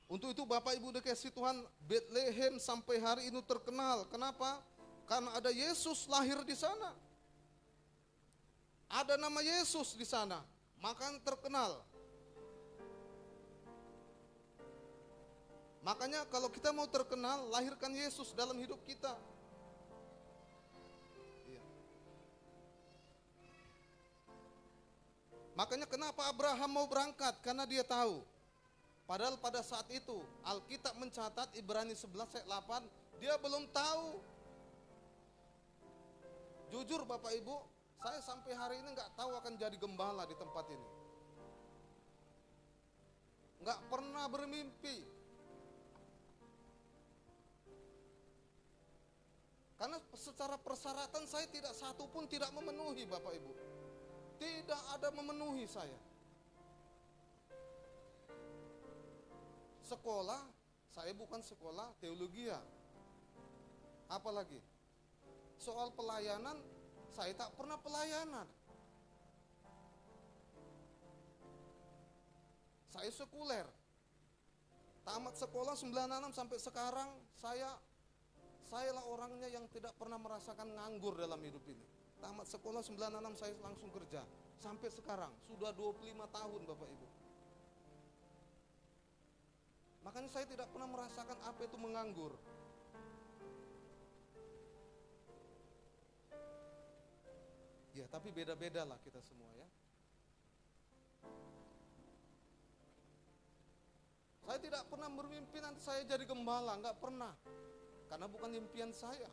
Untuk itu Bapak Ibu dikasih Tuhan, Bethlehem sampai hari ini terkenal. Kenapa? Karena ada Yesus lahir di sana. Ada nama Yesus di sana, maka terkenal. Makanya kalau kita mau terkenal, lahirkan Yesus dalam hidup kita. Iya. Makanya kenapa Abraham mau berangkat? Karena dia tahu. Padahal pada saat itu Alkitab mencatat Ibrani 11 ayat 8, dia belum tahu. Jujur Bapak Ibu, saya sampai hari ini nggak tahu akan jadi gembala di tempat ini. Nggak pernah bermimpi. Karena secara persyaratan saya tidak satu pun tidak memenuhi Bapak Ibu. Tidak ada memenuhi saya. Sekolah, saya bukan sekolah teologi ya. Apalagi soal pelayanan, saya tak pernah pelayanan. Saya sekuler. Tamat sekolah 96 sampai sekarang sayalah orangnya yang tidak pernah merasakan nganggur dalam hidup ini. Tamat sekolah 96 saya langsung kerja. Sampai sekarang sudah 25 tahun Bapak Ibu. Makanya saya tidak pernah merasakan apa itu menganggur. Ya, tapi beda-beda lah kita semua ya. Saya tidak pernah bermimpi nanti saya jadi gembala, nggak pernah. Karena bukan impian saya.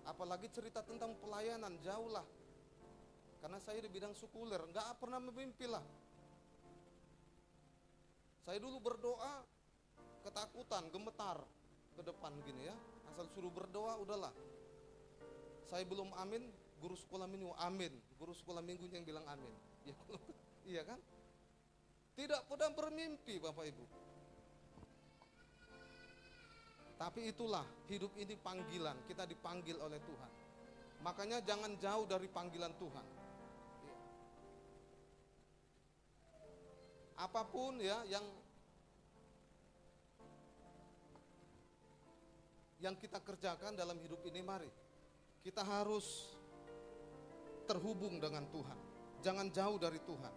Apalagi cerita tentang pelayanan, jauh lah. Karena saya di bidang sekuler, nggak pernah bermimpi lah. Saya dulu berdoa, ketakutan, gemetar ke depan gini ya. Asal suruh berdoa, udahlah. Saya belum amin, guru sekolah minggu amin. Guru sekolah minggunya yang bilang amin. Ya, iya kan? Tidak pernah bermimpi Bapak Ibu. Tapi itulah hidup ini panggilan, kita dipanggil oleh Tuhan. Makanya jangan jauh dari panggilan Tuhan. Apapun ya yang kita kerjakan dalam hidup ini, mari kita harus terhubung dengan Tuhan. Jangan jauh dari Tuhan.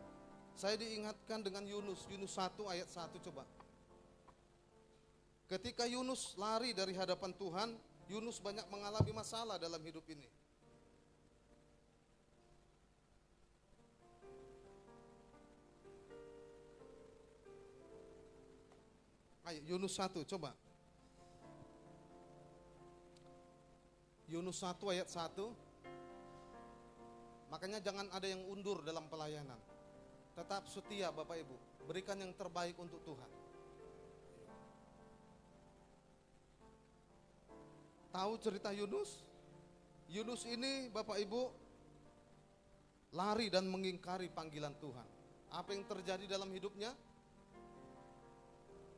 Saya diingatkan dengan Yunus 1 ayat 1 coba. Ketika Yunus lari dari hadapan Tuhan, Yunus banyak mengalami masalah dalam hidup ini. Ayo Yunus 1 coba. Yunus 1 ayat 1. Makanya jangan ada yang undur dalam pelayanan. Tetap setia Bapak Ibu, berikan yang terbaik untuk Tuhan. Tahu cerita Yunus? Yunus ini Bapak Ibu lari dan mengingkari panggilan Tuhan. Apa yang terjadi dalam hidupnya?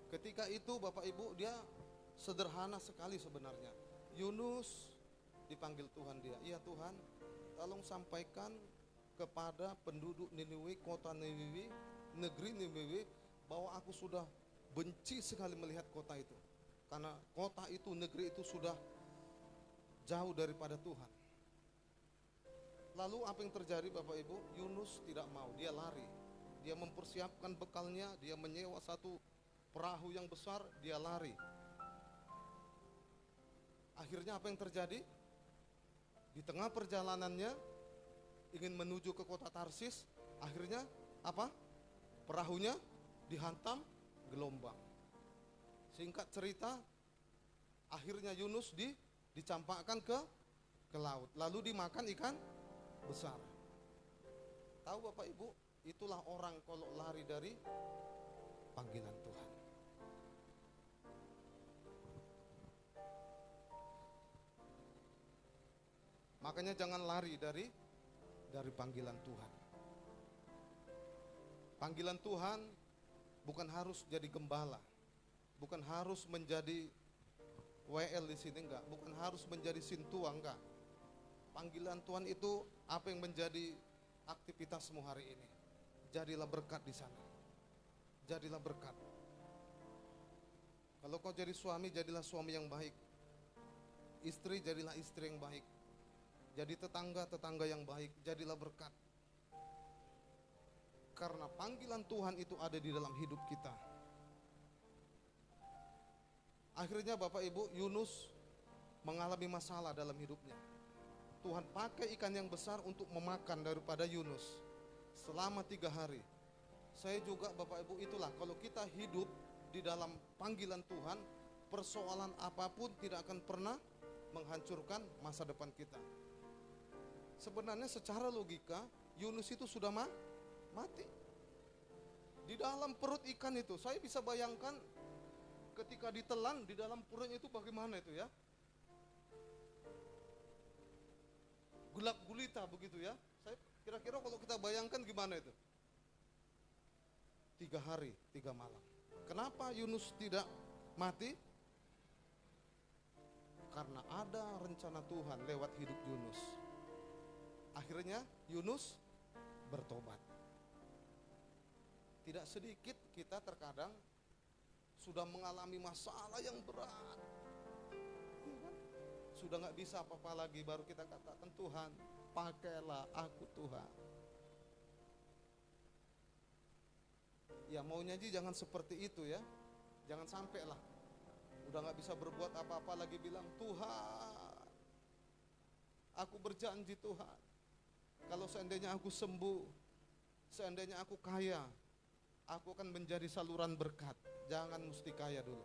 Ketika itu Bapak Ibu dia sederhana sekali sebenarnya. Yunus dipanggil Tuhan dia. Iya Tuhan, tolong sampaikan kepada penduduk Niniwe, kota Niniwe, negeri Niniwe, bahwa aku sudah benci sekali melihat kota itu. Karena kota itu, negeri itu sudah jauh daripada Tuhan. Lalu apa yang terjadi Bapak Ibu? Yunus tidak mau, dia lari. Dia mempersiapkan bekalnya, dia menyewa satu perahu yang besar, dia lari. Akhirnya apa yang terjadi? Di tengah perjalanannya ingin menuju ke kota Tarsis, akhirnya apa? Perahunya dihantam gelombang. Singkat cerita, akhirnya Yunus dicampakkan ke laut, lalu dimakan ikan besar. Tahu Bapak Ibu, itulah orang kalau lari dari panggilan Tuhan. Makanya jangan lari dari panggilan Tuhan. Panggilan Tuhan bukan harus jadi gembala, bukan harus menjadi WL di sini, enggak, bukan harus menjadi sintua, enggak. Panggilan Tuhan itu apa yang menjadi aktivitasmu hari ini. Jadilah berkat di sana. Jadilah berkat. Kalau kau jadi suami, jadilah suami yang baik. Istri, jadilah istri yang baik. Jadi tetangga yang baik, jadilah berkat. Karena panggilan Tuhan itu ada di dalam hidup kita. Akhirnya Bapak Ibu, Yunus mengalami masalah dalam hidupnya. Tuhan pakai ikan yang besar untuk memakan daripada Yunus selama 3 hari. Saya juga Bapak Ibu, itulah kalau kita hidup di dalam panggilan Tuhan, persoalan apapun tidak akan pernah menghancurkan masa depan kita. Sebenarnya secara logika Yunus itu sudah mati di dalam perut ikan itu. Saya bisa bayangkan ketika ditelan di dalam perutnya itu bagaimana itu ya, gulak gulita begitu ya. Saya kira-kira kalau kita bayangkan gimana itu, 3 hari 3 malam. Kenapa Yunus tidak mati? Karena ada rencana Tuhan lewat hidup Yunus. Akhirnya Yunus bertobat. Tidak sedikit kita terkadang sudah mengalami masalah yang berat, sudah gak bisa apa-apa lagi, baru kita katakan, Tuhan pakailah aku Tuhan. Ya maunya aja jangan seperti itu ya. Jangan sampai lah udah gak bisa berbuat apa-apa lagi bilang, Tuhan aku berjanji Tuhan, kalau seandainya aku sembuh, seandainya aku kaya, aku akan menjadi saluran berkat. Jangan mesti kaya dulu.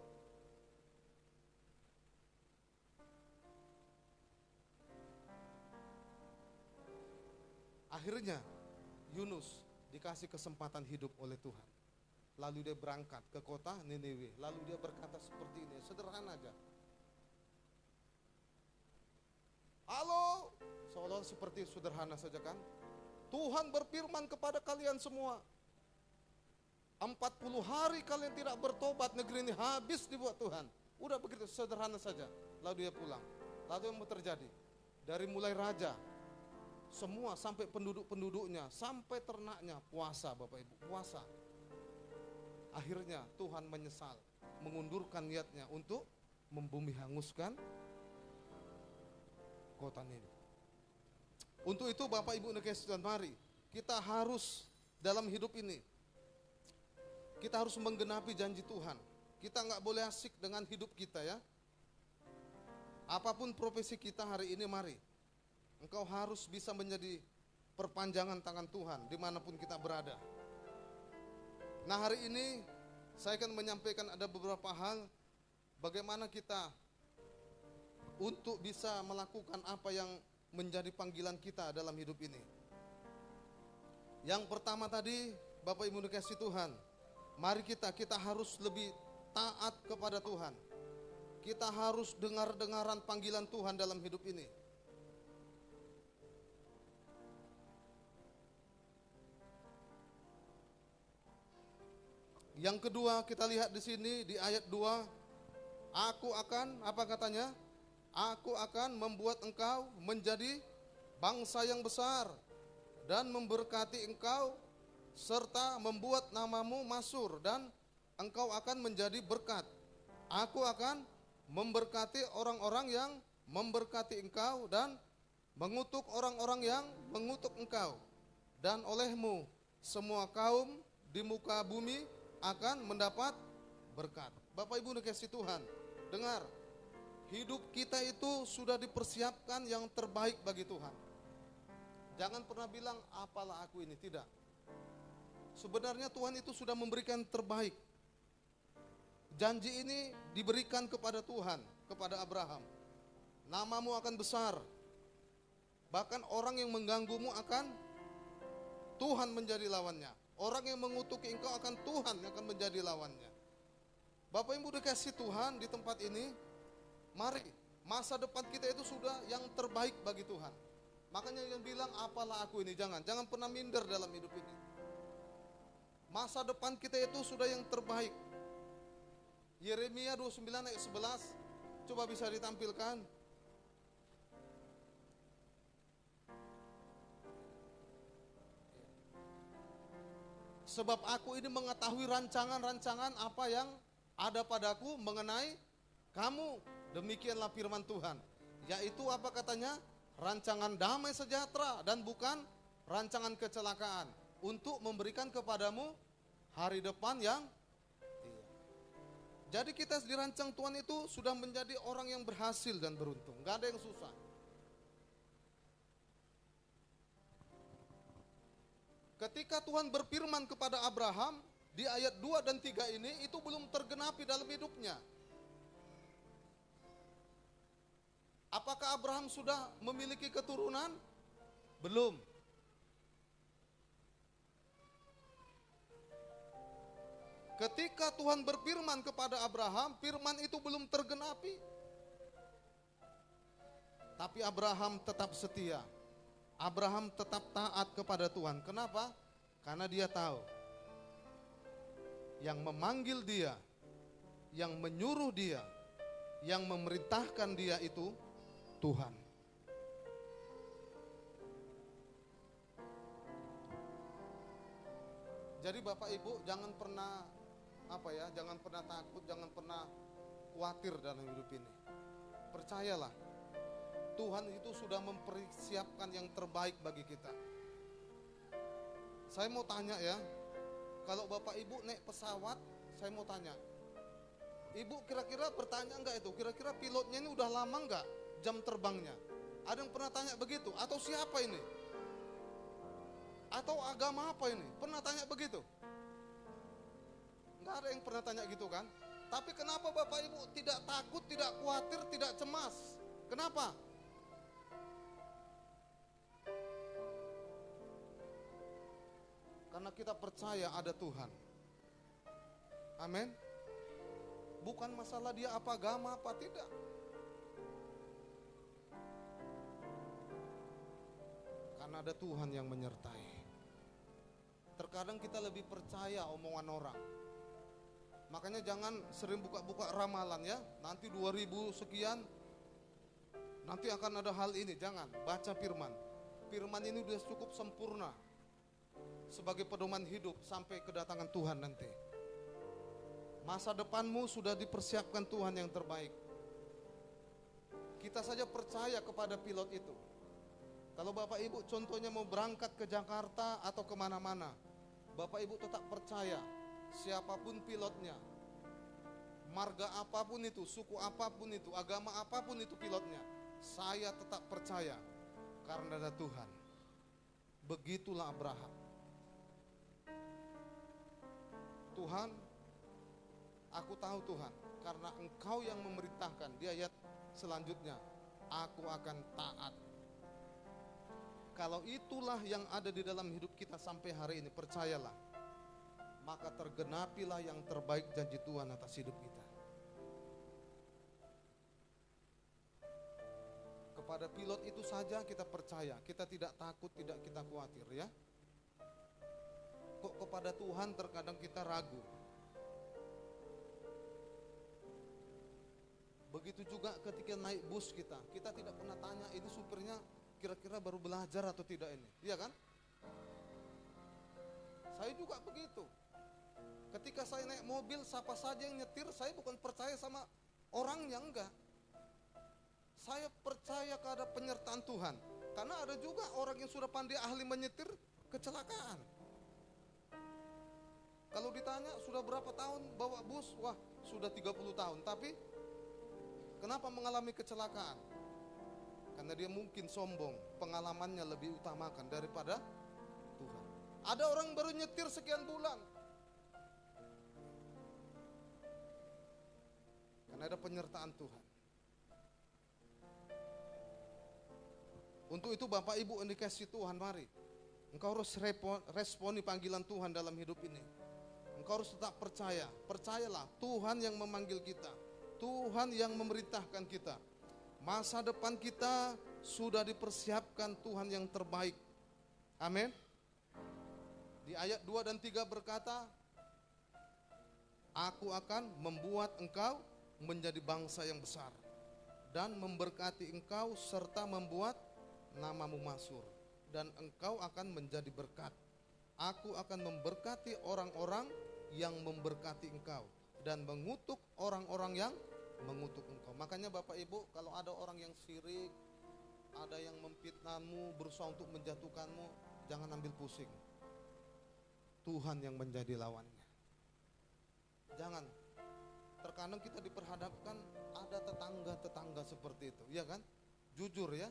Akhirnya Yunus dikasih kesempatan hidup oleh Tuhan. Lalu dia berangkat ke kota Niniwe. Lalu dia berkata seperti ini, sederhana aja. Halo, seolah seperti sederhana saja kan. Tuhan berfirman kepada kalian semua, 40 hari kalian tidak bertobat, negeri ini habis dibuat Tuhan. Udah begitu sederhana saja. Lalu dia pulang. Lalu yang mau terjadi? Dari mulai raja, semua sampai penduduk-penduduknya, sampai ternaknya puasa Bapak Ibu, puasa. Akhirnya Tuhan menyesal, mengundurkan niatnya untuk membumi hanguskan kota Niniwe. Untuk itu Bapak Ibu Nekes dan mari kita harus dalam hidup ini, kita harus menggenapi janji Tuhan. Kita nggak boleh asik dengan hidup kita ya. Apapun profesi kita hari ini, mari engkau harus bisa menjadi perpanjangan tangan Tuhan dimanapun kita berada. Nah hari ini saya akan menyampaikan ada beberapa hal bagaimana kita untuk bisa melakukan apa yang menjadi panggilan kita dalam hidup ini. Yang pertama tadi Bapak Ibu dikasih Tuhan, mari kita harus lebih taat kepada Tuhan. Kita harus dengar-dengaran panggilan Tuhan dalam hidup ini. Yang kedua kita lihat di sini di ayat 2, aku akan, apa katanya? Aku akan membuat engkau menjadi bangsa yang besar dan memberkati engkau serta membuat namamu masyhur dan engkau akan menjadi berkat. Aku akan memberkati orang-orang yang memberkati engkau dan mengutuk orang-orang yang mengutuk engkau. Dan olehmu semua kaum di muka bumi akan mendapat berkat. Bapak Ibu dikasih Tuhan, dengar, hidup kita itu sudah dipersiapkan yang terbaik bagi Tuhan. Jangan pernah bilang apalah aku ini, tidak. Sebenarnya Tuhan itu sudah memberikan terbaik. Janji ini diberikan kepada Tuhan, kepada Abraham. Namamu akan besar. Bahkan orang yang mengganggumu akan Tuhan menjadi lawannya. Orang yang mengutuki engkau akan Tuhan yang akan menjadi lawannya. Bapak Ibu dikasih Tuhan di tempat ini, mari masa depan kita itu sudah yang terbaik bagi Tuhan. Makanya yang bilang apalah aku ini, jangan pernah minder dalam hidup ini. Masa depan kita itu sudah yang terbaik. Yeremia 29 ayat 11, coba bisa ditampilkan. Sebab aku ini mengetahui rancangan-rancangan apa yang ada padaku mengenai kamu. Demikianlah firman Tuhan. Yaitu apa katanya? Rancangan damai sejahtera dan bukan rancangan kecelakaan. Untuk memberikan kepadamu hari depan yang iya. Jadi kita dirancang Tuhan itu sudah menjadi orang yang berhasil dan beruntung. Gak ada yang susah. Ketika Tuhan berfirman kepada Abraham di ayat 2 dan 3 ini, itu belum tergenapi dalam hidupnya. Apakah Abraham sudah memiliki keturunan? Belum. Ketika Tuhan berfirman kepada Abraham, firman itu belum tergenapi. Tapi Abraham tetap setia. Abraham tetap taat kepada Tuhan. Kenapa? Karena dia tahu yang memanggil dia, yang menyuruh dia, yang memerintahkan dia itu Tuhan. Jadi Bapak Ibu jangan pernah jangan pernah takut, jangan pernah khawatir dalam hidup ini. Percayalah, Tuhan itu sudah mempersiapkan yang terbaik bagi kita. Saya mau tanya ya, kalau Bapak Ibu naik pesawat, saya mau tanya, Ibu kira-kira bertanya enggak itu, kira-kira pilotnya ini udah lama enggak jam terbangnya? Ada yang pernah tanya begitu? Atau siapa ini? Atau agama apa ini? Pernah tanya begitu? Enggak ada yang pernah tanya gitu kan? Tapi kenapa Bapak Ibu tidak takut, tidak khawatir, tidak cemas? Kenapa? Karena kita percaya ada Tuhan. Amin. Bukan masalah dia apa agama apa tidak. Karena ada Tuhan yang menyertai. Terkadang kita lebih percaya omongan orang. Makanya jangan sering buka-buka ramalan ya. Nanti 2000 sekian nanti akan ada hal ini. Jangan, baca firman. Firman ini sudah cukup sempurna sebagai pedoman hidup sampai kedatangan Tuhan nanti. Masa depanmu sudah dipersiapkan Tuhan yang terbaik. Kita saja percaya kepada pilot itu. Kalau Bapak Ibu contohnya mau berangkat ke Jakarta atau kemana-mana, Bapak Ibu tetap percaya siapapun pilotnya, marga apapun itu, suku apapun itu, agama apapun itu pilotnya, saya tetap percaya karena ada Tuhan. Begitulah Abraham. Tuhan, aku tahu Tuhan, karena Engkau yang memerintahkan. Di ayat selanjutnya, aku akan taat. Kalau itulah yang ada di dalam hidup kita sampai hari ini, percayalah, maka tergenapilah yang terbaik janji Tuhan atas hidup kita. Kepada pilot itu saja kita percaya, kita tidak takut, tidak kita khawatir ya. Kok kepada Tuhan terkadang kita ragu. Begitu juga ketika naik bus kita tidak pernah tanya ini supirnya kira-kira baru belajar atau tidak ini, iya kan? Saya juga begitu. Ketika saya naik mobil, siapa saja yang nyetir, saya bukan percaya sama orangnya, enggak. Saya percaya kepada penyertaan Tuhan. Karena ada juga orang yang sudah pandai ahli menyetir, kecelakaan. Kalau ditanya sudah berapa tahun bawa bus, wah sudah 30 tahun. Tapi kenapa mengalami kecelakaan? Karena dia mungkin sombong, pengalamannya lebih utamakan daripada Tuhan. Ada orang baru nyetir sekian bulan, karena ada penyertaan Tuhan. Untuk itu Bapak Ibu yang dikasih Tuhan, mari engkau harus responi panggilan Tuhan dalam hidup ini. Engkau harus tetap percaya. Percayalah, Tuhan yang memanggil kita, Tuhan yang memerintahkan kita. Masa depan kita sudah dipersiapkan Tuhan yang terbaik. Amin. Di ayat 2 dan 3 berkata, aku akan membuat engkau menjadi bangsa yang besar dan memberkati engkau serta membuat namamu masyhur, dan engkau akan menjadi berkat. Aku akan memberkati orang-orang yang memberkati engkau dan mengutuk orang-orang yang mengutuk engkau. Makanya Bapak Ibu, kalau ada orang yang syirik, ada yang memfitnahmu, berusaha untuk menjatuhkanmu, jangan ambil pusing. Tuhan yang menjadi lawannya. Jangan. Terkadang kita diperhadapkan ada tetangga-tetangga seperti itu, ya kan? Jujur ya.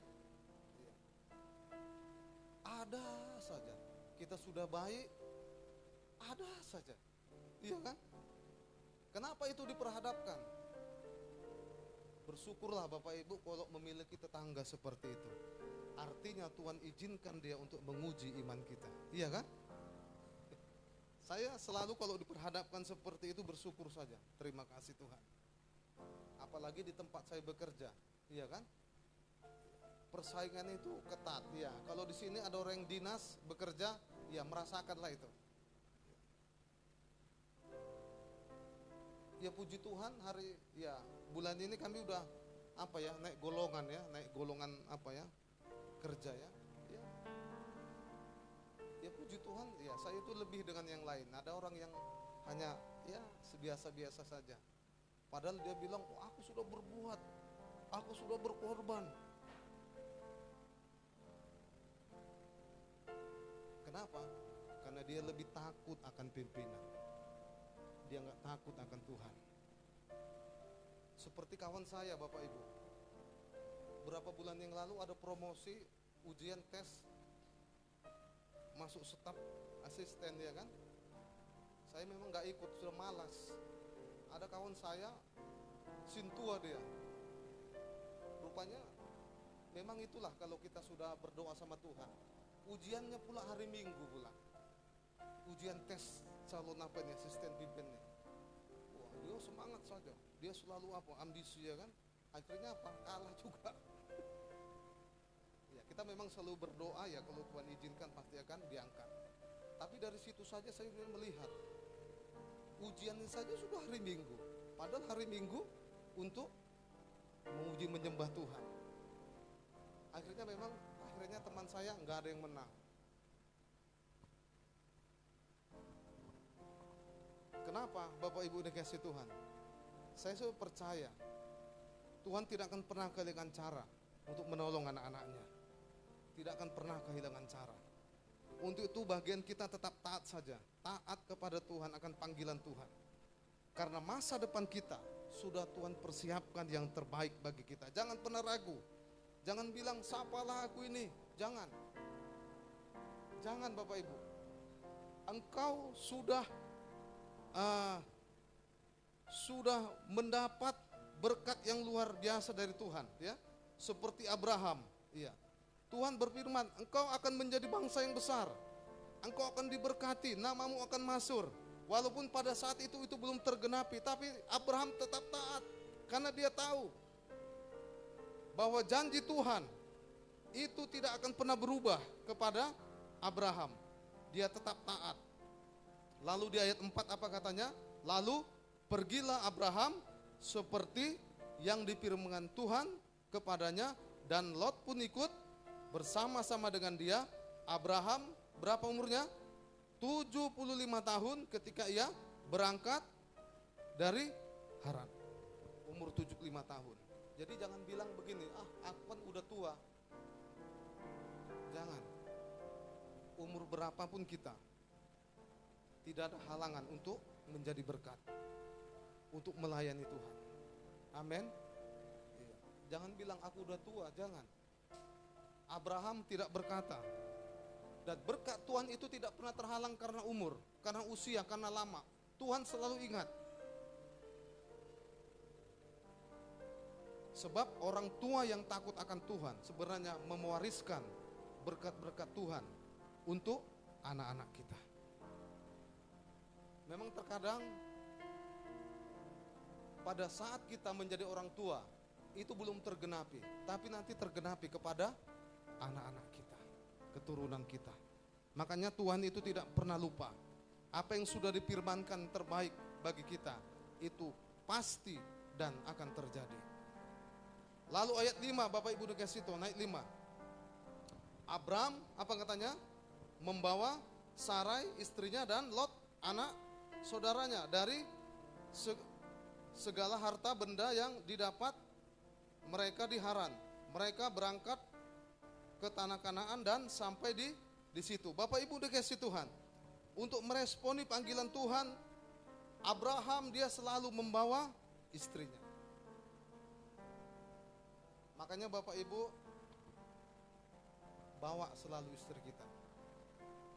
Ada saja. Kita sudah baik, ada saja. Iya kan? Kenapa itu diperhadapkan? Bersyukurlah Bapak Ibu kalau memiliki tetangga seperti itu. Artinya Tuhan izinkan dia untuk menguji iman kita. Iya kan? Saya selalu kalau diperhadapkan seperti itu bersyukur saja. Terima kasih Tuhan. Apalagi di tempat saya bekerja, iya kan? Persaingan itu ketat, ya. Kalau di sini ada orang yang dinas bekerja, ya merasakanlah itu. Ya puji Tuhan bulan ini kami udah naik golongan kerja ya. Ya puji Tuhan, ya saya itu lebih dengan yang lain. Ada orang yang hanya sebiasa-biasa saja. Padahal dia bilang, oh, aku sudah berbuat, aku sudah berkorban. Kenapa? Karena dia lebih takut akan pimpinan. Dia nggak takut akan Tuhan. Seperti kawan saya Bapak Ibu. Berapa bulan yang lalu ada promosi ujian tes masuk staf asisten, ya kan? Saya memang nggak ikut, sudah malas. Ada kawan saya sintua dia. Rupanya memang itulah kalau kita sudah berdoa sama Tuhan. Ujiannya pula hari Minggu pula. Ujian tes calon asisten pimpinnya. Wah, dia semangat saja. Dia selalu ambisi, ya kan? Akhirnya kalah juga. Ya, kita memang selalu berdoa ya, kalau Tuhan izinkan pasti akan diangkat. Tapi dari situ saja saya melihat ujiannya saja sudah hari Minggu. Padahal hari Minggu untuk menguji menyembah Tuhan. Akhirnya teman saya nggak ada yang menang. Kenapa Bapak Ibu dikasih Tuhan? Saya selalu percaya Tuhan tidak akan pernah kehilangan cara untuk menolong anak-anaknya. Tidak akan pernah kehilangan cara. Untuk itu bagian kita tetap taat saja. Taat kepada Tuhan akan panggilan Tuhan. Karena masa depan kita sudah Tuhan persiapkan yang terbaik bagi kita. Jangan pernah ragu. Jangan bilang, siapalah aku ini. Jangan. Jangan Bapak Ibu. Engkau sudah mendapat berkat yang luar biasa dari Tuhan, ya. Seperti Abraham, ya. Tuhan berfirman, engkau akan menjadi bangsa yang besar. Engkau akan diberkati, namamu akan masyhur. Walaupun pada saat itu belum tergenapi, tapi Abraham tetap taat karena dia tahu bahwa janji Tuhan itu tidak akan pernah berubah kepada Abraham. Dia tetap taat. Lalu di ayat 4 apa katanya? Lalu pergilah Abraham seperti yang difirmankan Tuhan kepadanya, dan Lot pun ikut bersama-sama dengan dia. Abraham berapa umurnya? 75 tahun ketika ia berangkat dari Haran. Umur 75 tahun. Jadi jangan bilang begini, aku kan udah tua. Jangan. Umur berapapun kita, tidak ada halangan untuk menjadi berkat, untuk melayani Tuhan. Amin. Jangan bilang aku udah tua, jangan. Abraham tidak berkata, dan berkat Tuhan itu tidak pernah terhalang karena umur, karena usia, karena lama. Tuhan selalu ingat. Sebab orang tua yang takut akan Tuhan sebenarnya mewariskan berkat-berkat Tuhan untuk anak-anak kita. Memang terkadang pada saat kita menjadi orang tua itu belum tergenapi, tapi nanti tergenapi kepada anak-anak kita, keturunan kita. Makanya Tuhan itu tidak pernah lupa. Apa yang sudah difirmankan terbaik bagi kita itu pasti dan akan terjadi. Lalu ayat 5 Bapak Ibu dikasih itu, naik 5. Abraham apa katanya? Membawa Sarai istrinya dan Lot anak saudaranya dari segala harta benda yang didapat mereka di Haran. Mereka berangkat ke tanah Kanaan dan sampai di situ. Bapak Ibu dikasih Tuhan, untuk meresponi panggilan Tuhan, Abraham dia selalu membawa istrinya. Makanya Bapak Ibu bawa selalu istri kita,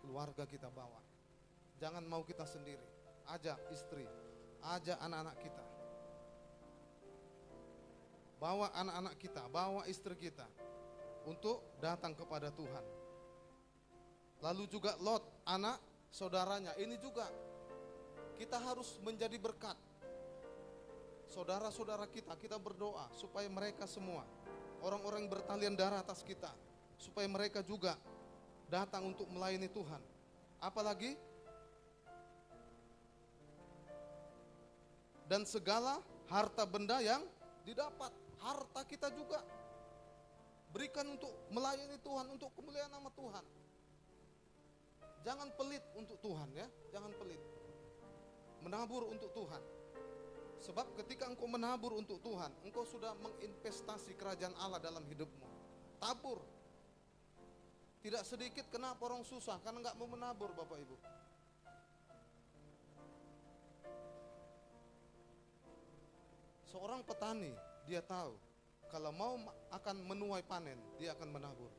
keluarga kita bawa. Jangan mau kita sendiri, ajak istri, ajak anak-anak kita. Bawa anak-anak kita, bawa istri kita untuk datang kepada Tuhan. Lalu juga Lot, anak saudaranya, ini juga kita harus menjadi berkat. Saudara-saudara kita berdoa supaya mereka semua, orang-orang yang bertalian darah atas kita, supaya mereka juga datang untuk melayani Tuhan. Apalagi dan segala harta benda yang didapat, harta kita juga berikan untuk melayani Tuhan, untuk kemuliaan nama Tuhan. Jangan pelit untuk Tuhan ya, jangan pelit. Menabur untuk Tuhan. Sebab ketika engkau menabur untuk Tuhan, engkau sudah menginvestasi kerajaan Allah dalam hidupmu. Tabur. Tidak sedikit kenapa orang susah, karena enggak mau menabur Bapak Ibu. Seorang petani, dia tahu kalau mau akan menuai panen, dia akan menabur.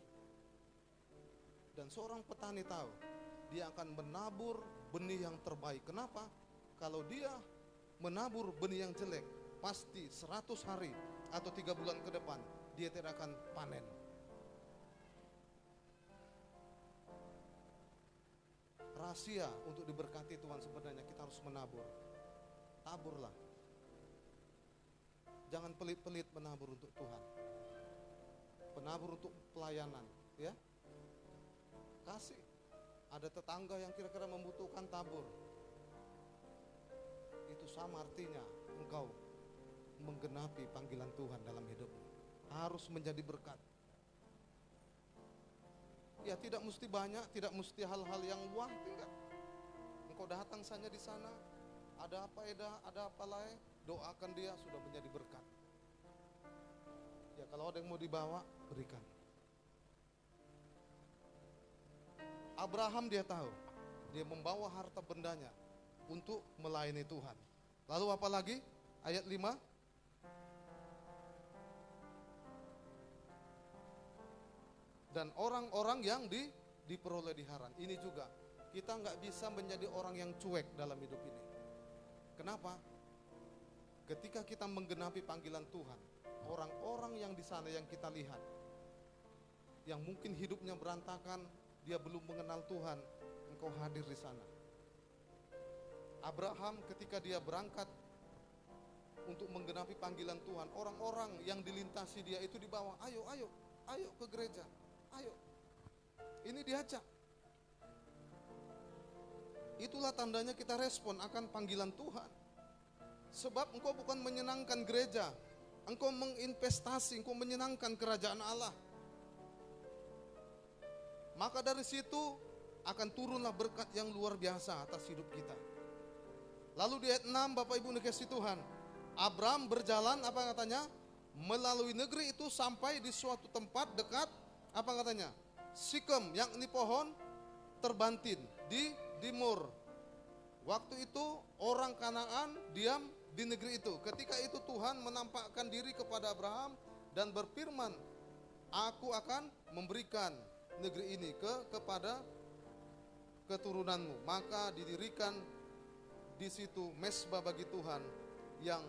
Dan seorang petani tahu, dia akan menabur benih yang terbaik. Kenapa? Kalau dia menabur benih yang jelek, pasti 100 hari atau 3 bulan ke depan, dia tidak akan panen. Rahasia untuk diberkati Tuhan sebenarnya kita harus menabur. Taburlah. Jangan pelit-pelit menabur untuk Tuhan. Penabur untuk pelayanan, ya. Kasih. Ada tetangga yang kira-kira membutuhkan tabur. Itu sama artinya engkau menggenapi panggilan Tuhan dalam hidupmu. Harus menjadi berkat. Ya tidak mesti banyak, tidak mesti hal-hal yang wah, tidak. Engkau datang saja di sana, ada apa Eda, ada apa lain, doakan dia, sudah menjadi berkat. Ya kalau ada yang mau dibawa, berikan. Abraham dia tahu, dia membawa harta bendanya untuk melayani Tuhan. Lalu apa lagi? Ayat 5. Dan orang-orang yang diperoleh di Haran. Ini juga, kita nggak bisa menjadi orang yang cuek dalam hidup ini. Kenapa? Ketika kita menggenapi panggilan Tuhan, orang-orang yang di sana yang kita lihat, yang mungkin hidupnya berantakan, dia belum mengenal Tuhan, engkau hadir di sana. Abraham ketika dia berangkat untuk menggenapi panggilan Tuhan, orang-orang yang dilintasi dia itu dibawa, ayo ke gereja, ayo. Ini diajak. Itulah tandanya kita respon akan panggilan Tuhan. Sebab engkau bukan menyenangkan gereja, engkau menginvestasi, engkau menyenangkan kerajaan Allah. Maka dari situ akan turunlah berkat yang luar biasa atas hidup kita. Lalu di ayat 6 Bapak Ibu dikasih Tuhan, Abram berjalan apa katanya? Melalui negeri itu sampai di suatu tempat dekat apa katanya? Sikem, yang ini pohon terbantin di Mur. Waktu itu orang Kanaan diam di negeri itu. Ketika itu Tuhan menampakkan diri kepada Abraham dan berfirman, aku akan memberikan negeri ini kepada keturunanmu. Maka didirikan di situ mezbah bagi Tuhan yang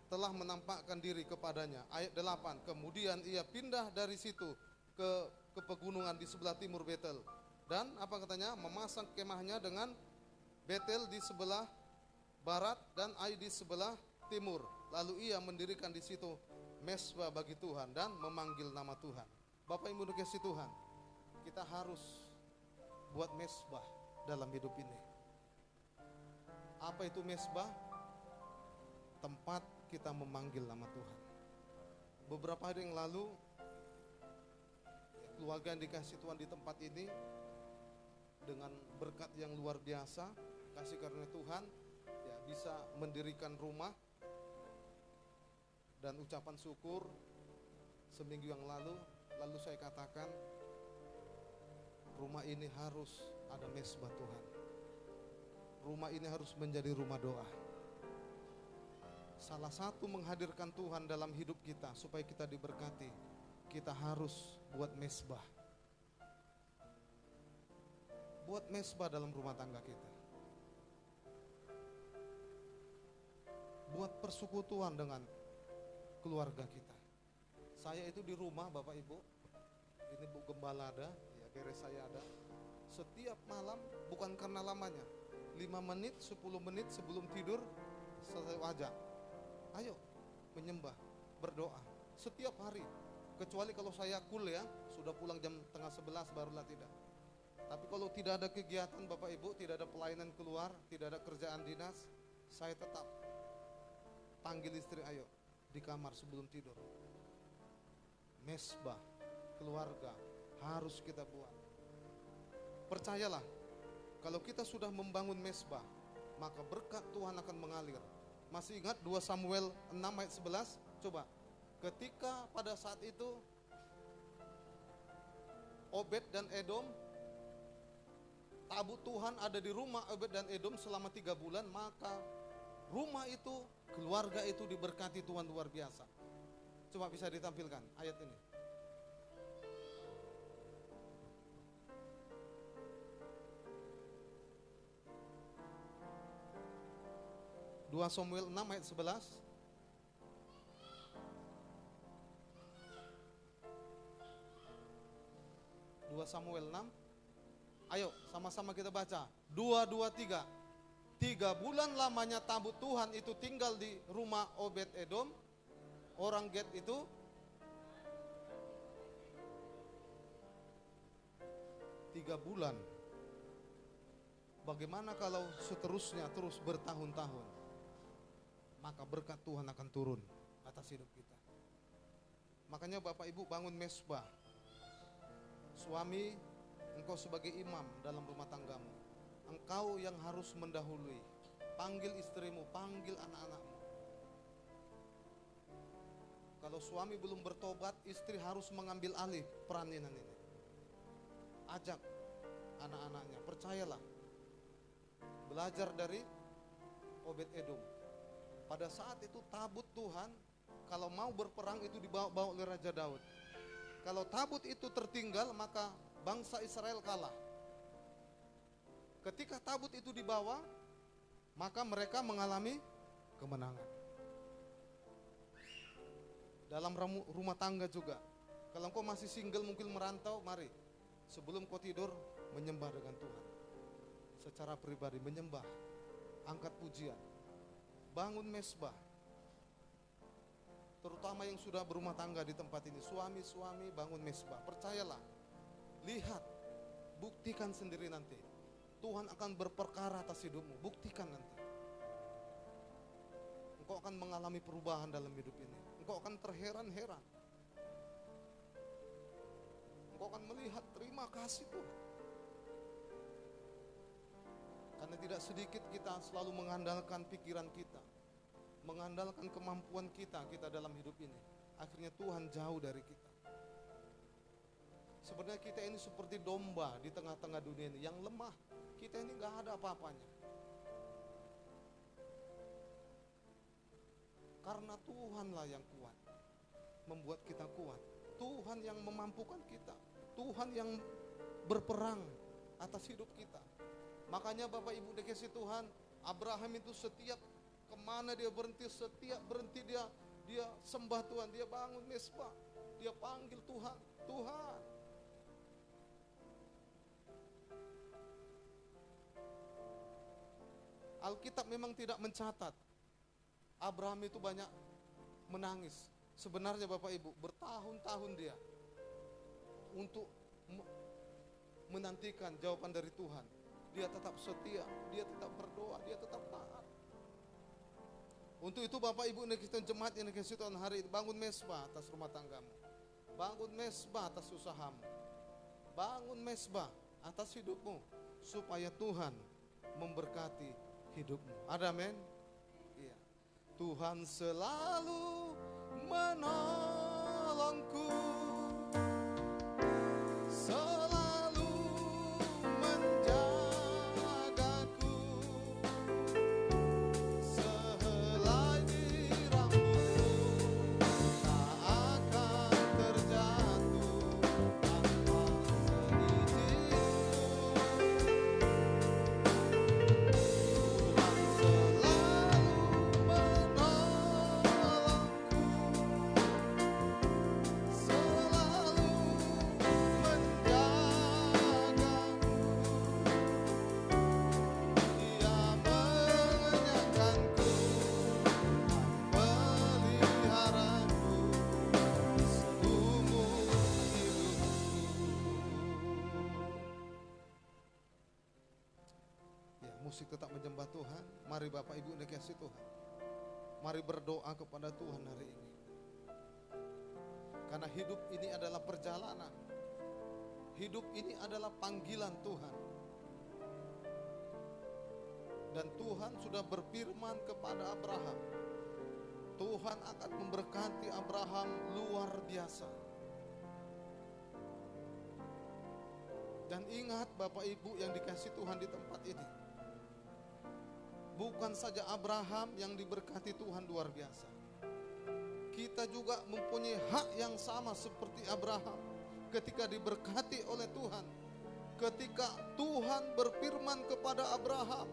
telah menampakkan diri kepadanya. Ayat 8, kemudian ia pindah dari situ ke pegunungan di sebelah timur Betel. Dan apa katanya? Memasang kemahnya dengan Betel di sebelah barat dan Ai di sebelah timur. Lalu ia mendirikan di situ mezbah bagi Tuhan dan memanggil nama Tuhan. Bapak Ibu dikasih Tuhan, kita harus buat mezbah dalam hidup ini. Apa itu mezbah? Tempat kita memanggil nama Tuhan. Beberapa hari yang lalu, keluarga yang dikasih Tuhan di tempat ini, dengan berkat yang luar biasa, kasih karunia Tuhan, ya bisa mendirikan rumah. Dan ucapan syukur seminggu yang lalu saya katakan rumah ini harus ada mesbah Tuhan. Rumah ini harus menjadi rumah doa. Salah satu menghadirkan Tuhan dalam hidup kita supaya kita diberkati, kita harus buat mesbah. Buat mesbah dalam rumah tangga kita. Buat persekutuan dengan keluarga kita. Saya itu di rumah Bapak Ibu, ini Bu Gembala ada, ya beres saya ada. Setiap malam, bukan karena lamanya, 5 menit, 10 menit sebelum tidur, selesai wajah. Ayo menyembah, berdoa setiap hari. Kecuali kalau saya kuliah, sudah pulang jam tengah 11 barulah tidak. Tapi kalau tidak ada kegiatan Bapak Ibu, tidak ada pelayanan keluar, tidak ada kerjaan dinas, saya tetap panggil istri, ayo di kamar sebelum tidur. Mesbah keluarga harus kita buat. Percayalah, kalau kita sudah membangun mesbah, maka berkat Tuhan akan mengalir. Masih ingat 2 Samuel 6 ayat 11? Coba. Ketika pada saat itu Obed dan Edom, tabut Tuhan ada di rumah Obed dan Edom selama 3 bulan, maka rumah itu, keluarga itu diberkati Tuhan luar biasa. Coba bisa ditampilkan ayat ini. Dua Samuel 6 ayat 11. Dua Samuel 6. Ayo sama-sama kita baca. 2, 2, 3. 3 bulan lamanya tabut Tuhan itu tinggal di rumah Obed Edom, orang Get itu. Tiga bulan. Bagaimana kalau seterusnya terus bertahun-tahun? Maka berkat Tuhan akan turun atas hidup kita. Makanya Bapak Ibu bangun mesbah. Suami, engkau sebagai imam dalam rumah tanggamu, engkau yang harus mendahului. Panggil istrimu, panggil anak-anakmu. Kalau suami belum bertobat, istri harus mengambil alih peranan ini. Ajak anak-anaknya, percayalah. Belajar dari Obed Edom. Pada saat itu tabut Tuhan, kalau mau berperang itu dibawa oleh Raja Daud. Kalau tabut itu tertinggal, maka bangsa Israel kalah. Ketika tabut itu dibawa, maka mereka mengalami kemenangan. Dalam rumah tangga juga. Kalau engkau masih single mungkin merantau, mari sebelum kau tidur menyembah dengan Tuhan. Secara pribadi menyembah, angkat pujian, bangun mesbah. Terutama yang sudah berumah tangga di tempat ini, suami-suami bangun mesbah. Percayalah, lihat, buktikan sendiri nanti. Tuhan akan berperkara atas hidupmu, buktikan nanti. Engkau akan mengalami perubahan dalam hidup ini. Engkau akan terheran-heran. Engkau akan melihat terima kasih Tuhan. Karena tidak sedikit kita selalu mengandalkan pikiran kita, mengandalkan kemampuan kita dalam hidup ini. Akhirnya Tuhan jauh dari kita. Sebenarnya kita ini seperti domba di tengah-tengah dunia ini yang lemah. Kita ini gak ada apa-apanya. Karena Tuhanlah yang kuat, membuat kita kuat. Tuhan yang memampukan kita. Tuhan yang berperang atas hidup kita. Makanya Bapak Ibu dikasih Tuhan, Abraham itu setiap kemana dia berhenti, setiap berhenti dia sembah Tuhan, dia bangun mesbah, dia panggil Tuhan, Tuhan. Alkitab memang tidak mencatat Abraham itu banyak menangis. Sebenarnya Bapak Ibu, bertahun-tahun dia untuk menantikan jawaban dari Tuhan. Dia tetap setia, dia tetap berdoa, dia tetap taat. Untuk itu Bapak Ibu Kristen jemaat yang dikasih Tuhan hari ini, bangun mesbah atas rumah tanggamu. Bangun mesbah atas usahamu. Bangun mesbah atas hidupmu. supaya Tuhan memberkati hidupmu. Ada amin? Iya. Tuhan selalu menolongku, selalu menjagaku, sehelai rambutku tak akan terjatuh tanpa seizinku. Tuhan selalu menolongku, selalu menjagaku, Dia mengenyangkanku, memeliharaku seumur hidupku. Ya, musik tetap menyembah Tuhan. Mari Bapak Ibu dikasih Tuhan, mari berdoa kepada Tuhan hari ini. Karena hidup ini adalah perjalanan. Hidup ini adalah panggilan Tuhan. Dan Tuhan sudah berfirman kepada Abraham, Tuhan akan memberkati Abraham luar biasa. Dan ingat Bapak Ibu yang dikasih Tuhan di tempat ini, bukan saja Abraham yang diberkati Tuhan luar biasa, kita juga mempunyai hak yang sama seperti Abraham ketika diberkati oleh Tuhan. Ketika Tuhan berfirman kepada Abraham,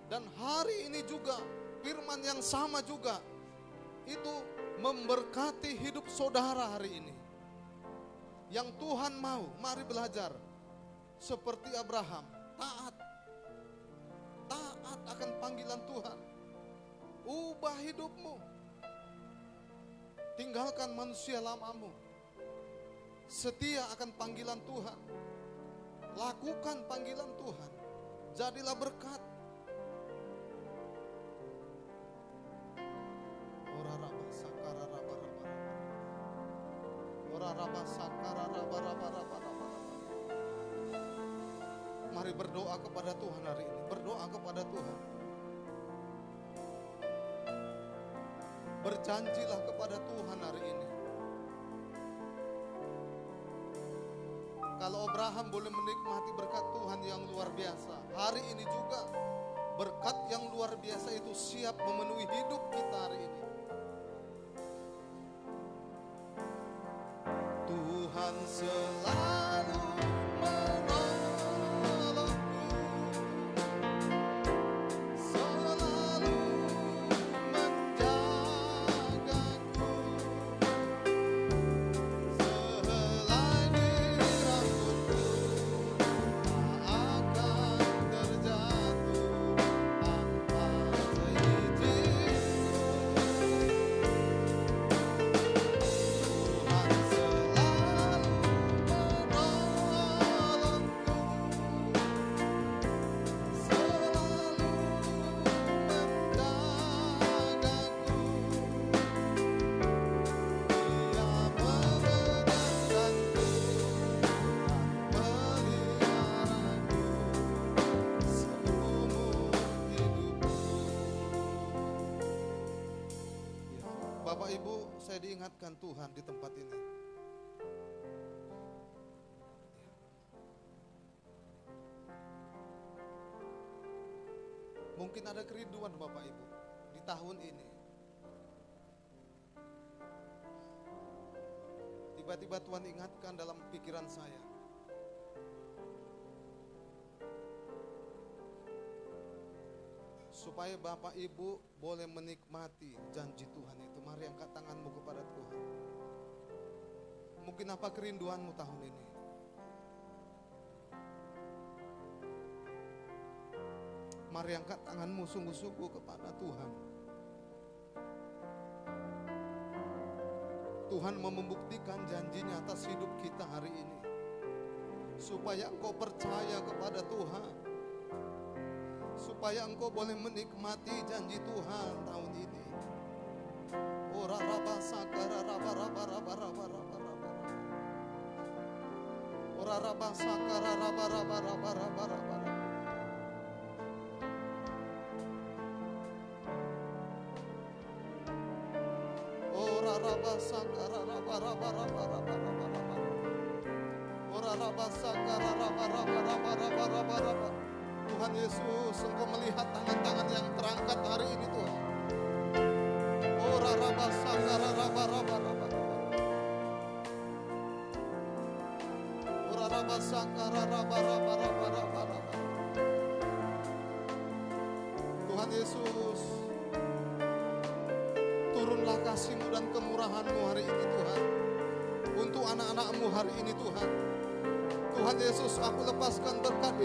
dan hari ini juga firman yang sama juga itu memberkati hidup saudara hari ini. Yang Tuhan mau, mari belajar seperti Abraham, taat akan panggilan Tuhan. Ubah hidupmu, tinggalkan manusia lamamu, setia akan panggilan Tuhan, lakukan panggilan Tuhan, jadilah berkat. Ora raba sakara raba raba raba. Ora raba sakara raba raba raba raba. Mari berdoa kepada Tuhan hari ini. Berdoa kepada Tuhan. Berjanjilah kepada Tuhan hari ini. Kalau Abraham boleh menikmati berkat Tuhan yang luar biasa, hari ini juga berkat yang luar biasa itu siap memenuhi hidup kita hari ini. Tuhan selalu menolongku, selalu menjagaku, sehelai rambutku tak akan terjatuh tanpa seizinku. Tuhan selalu menolongku, selalu menjagaku, Dia mengenyangkanku, memeliharaku seumur hidupku. Ya, Bapak Ibu, saya diingatkan Tuhan di tempat ini. Mungkin ada kerinduan Bapak Ibu di tahun ini. Tiba-tiba Tuhan ingatkan dalam pikiran saya, supaya Bapak Ibu boleh menikmati janji Tuhan itu. Mari angkat tanganmu kepada Tuhan. Mungkin apa kerinduanmu tahun ini? Mari angkat tanganmu sungguh-sungguh kepada Tuhan. Tuhan mau membuktikan janjinya atas hidup kita hari ini, supaya engkau percaya kepada Tuhan, supaya engkau boleh menikmati janji Tuhan tahun ini. Ora raba sakara raba raba raba raba raba raba. Ora raba sakara raba raba raba raba raba. Tuhan Yesus, Engkau melihat tangan-tangan yang terangkat hari ini Tuhan. Oh Tuhan Yesus, turunlah kasih-Mu dan kemurahan-Mu hari ini Tuhan, untuk anak-anak-Mu hari ini Tuhan. Tuhan Yesus, aku lepaskan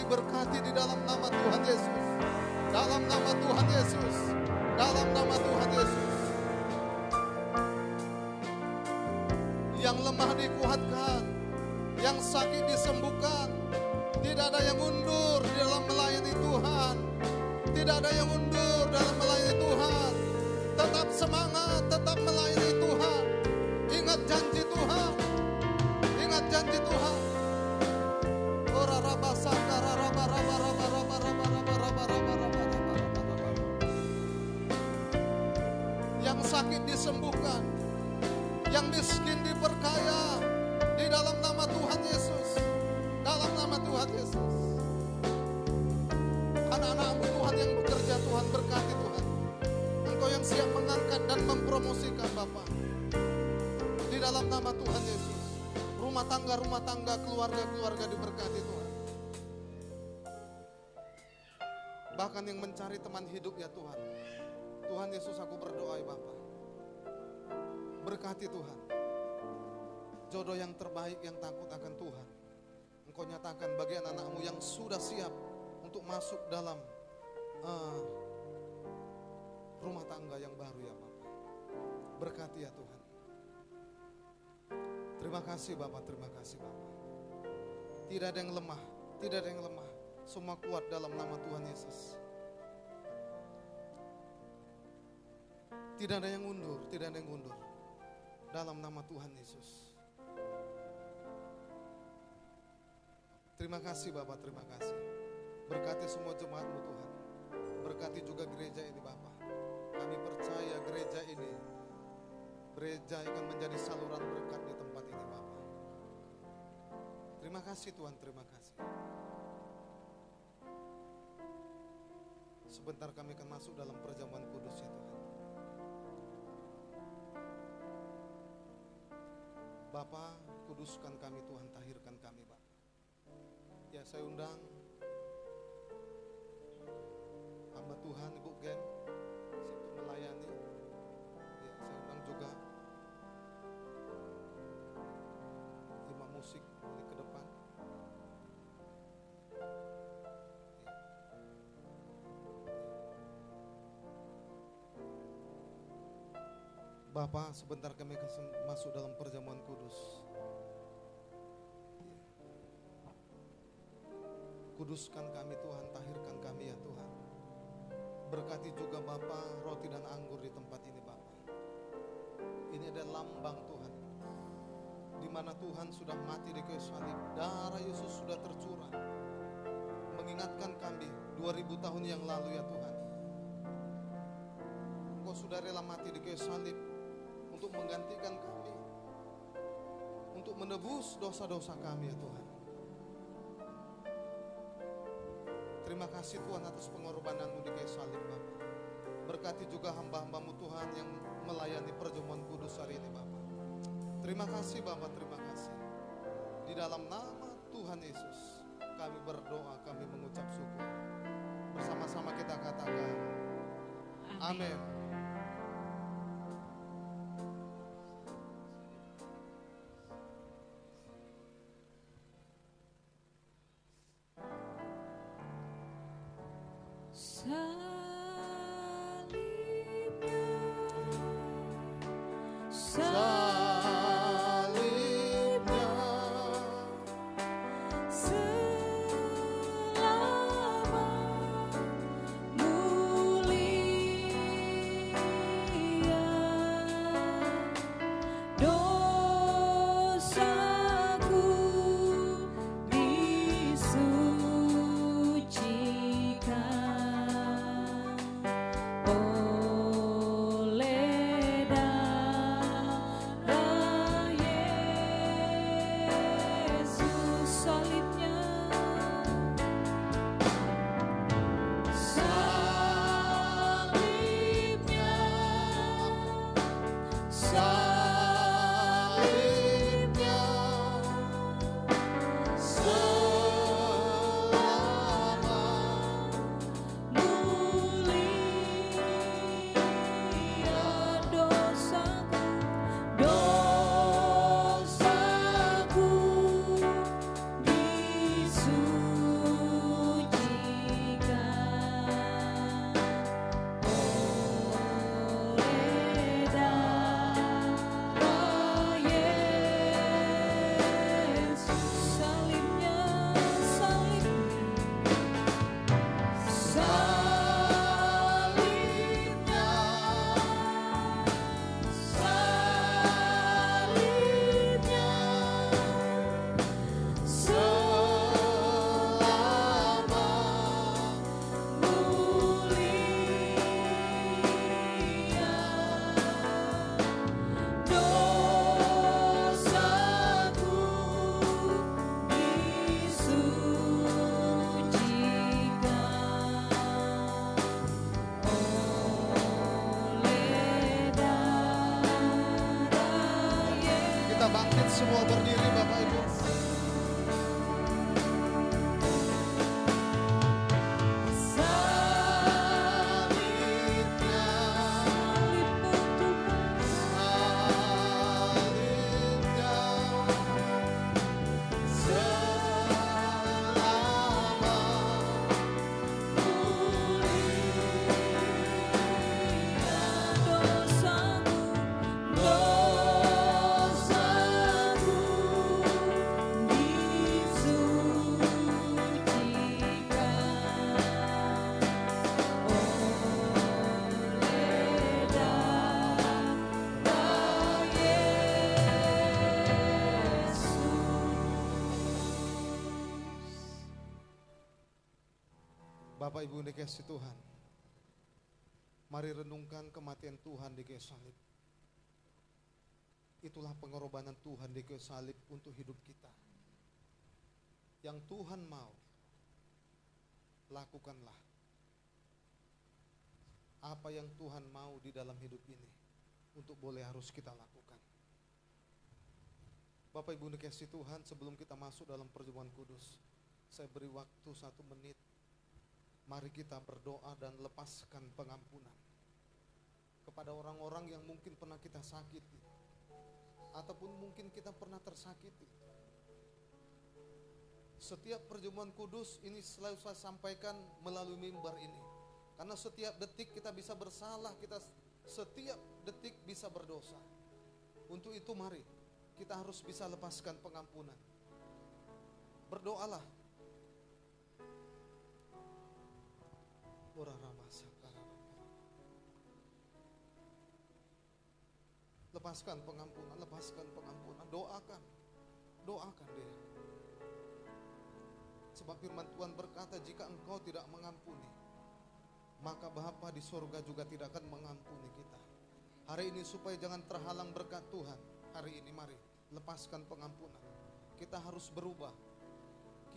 berkati di dalam nama Tuhan Yesus. Dalam nama Tuhan Yesus. Dalam nama Tuhan Yesus. Yang lemah dikuatkan, yang sakit disembuhkan. Tidak ada yang mundur di dalam melayani Tuhan. Tidak ada yang mundur dalam melayani Tuhan. Tetap semangat, tetap melayani Tuhan. Ingat janji Tuhan. Ingat janji Tuhan. Yang sakit disembuhkan, yang miskin diperkaya di dalam nama Tuhan Yesus. Dalam nama Tuhan Yesus. Anak-anak-Mu Tuhan yang bekerja, Tuhan berkati Tuhan. Engkau yang siap mengangkat dan mempromosikan Bapa. Di dalam nama Tuhan Yesus. Rumah tangga, keluarga diberkati Tuhan. Bahkan yang mencari teman hidup ya Tuhan. Tuhan Yesus, aku berdoa ya Bapa. Berkati Tuhan. Jodoh yang terbaik yang takut akan Tuhan. Engkau nyatakan bagi anak-anak-Mu yang sudah siap untuk masuk dalam rumah tangga yang baru ya Bapa. Berkati ya Tuhan. Terima kasih Bapak, terima kasih Bapak. Tidak ada yang lemah, tidak ada yang lemah. Semua kuat dalam nama Tuhan Yesus. Tidak ada yang mundur, tidak ada yang mundur. Dalam nama Tuhan Yesus. Terima kasih Bapak, terima kasih. Berkati semua jemaat-Mu Tuhan. Berkati juga gereja ini Bapak. Kami percaya gereja ini akan menjadi saluran berkat di tempat ini Bapak. Terima kasih Tuhan, terima kasih. Sebentar kami akan masuk dalam perjamuan kudus ya Tuhan. Bapa, kuduskan kami Tuhan, tahirkan kami Bapak. Ya, saya undang hamba Tuhan Ibu Gen untuk melayani. Ya, saya undang juga imam musik balik ke depan. Bapak, sebentar kami akan masuk dalam perjamuan kudus. Kuduskan kami Tuhan, tahirkan kami ya Tuhan. Berkati juga Bapak roti dan anggur di tempat ini Bapak. Ini adalah lambang Tuhan, di mana Tuhan sudah mati di kayu salib. Darah Yesus sudah tercurah, mengingatkan kami 2000 tahun yang lalu ya Tuhan. Engkau sudah rela mati di kayu salib untuk menggantikan kami, untuk menebus dosa-dosa kami ya Tuhan. Terima kasih Tuhan atas pengorbanan-Mu di kayu salib Bapak. Berkati juga hamba-hamba-Mu Tuhan yang melayani perjamuan kudus hari ini Bapak. Terima kasih Bapak, terima kasih. Di dalam nama Tuhan Yesus kami berdoa, kami mengucap syukur. Bersama-sama kita katakan amin. bangkit semua berdiri Bapak Ibu. Bapak Ibu dikasih Tuhan, mari renungkan kematian Tuhan di kayu salib. Itulah pengorbanan Tuhan di kayu salib untuk hidup kita. Yang Tuhan mau, lakukanlah. Apa yang Tuhan mau di dalam hidup ini, untuk boleh harus kita lakukan. Bapak Ibu dikasih Tuhan, sebelum kita masuk dalam perjamuan kudus, saya beri waktu 1 menit. Mari kita berdoa dan lepaskan pengampunan kepada orang-orang yang mungkin pernah kita sakiti, ataupun mungkin kita pernah tersakiti. Setiap perjamuan kudus ini selalu saya sampaikan melalui mimbar ini, karena setiap detik kita bisa bersalah, kita setiap detik bisa berdosa. Untuk itu mari kita harus bisa lepaskan pengampunan. Berdoalah. Lepaskan pengampunan, lepaskan pengampunan. Doakan, doakan dia. Sebab firman Tuhan berkata, jika engkau tidak mengampuni, maka Bapa di surga juga tidak akan mengampuni kita. Hari ini supaya jangan terhalang berkat Tuhan, hari ini mari lepaskan pengampunan. Kita harus berubah,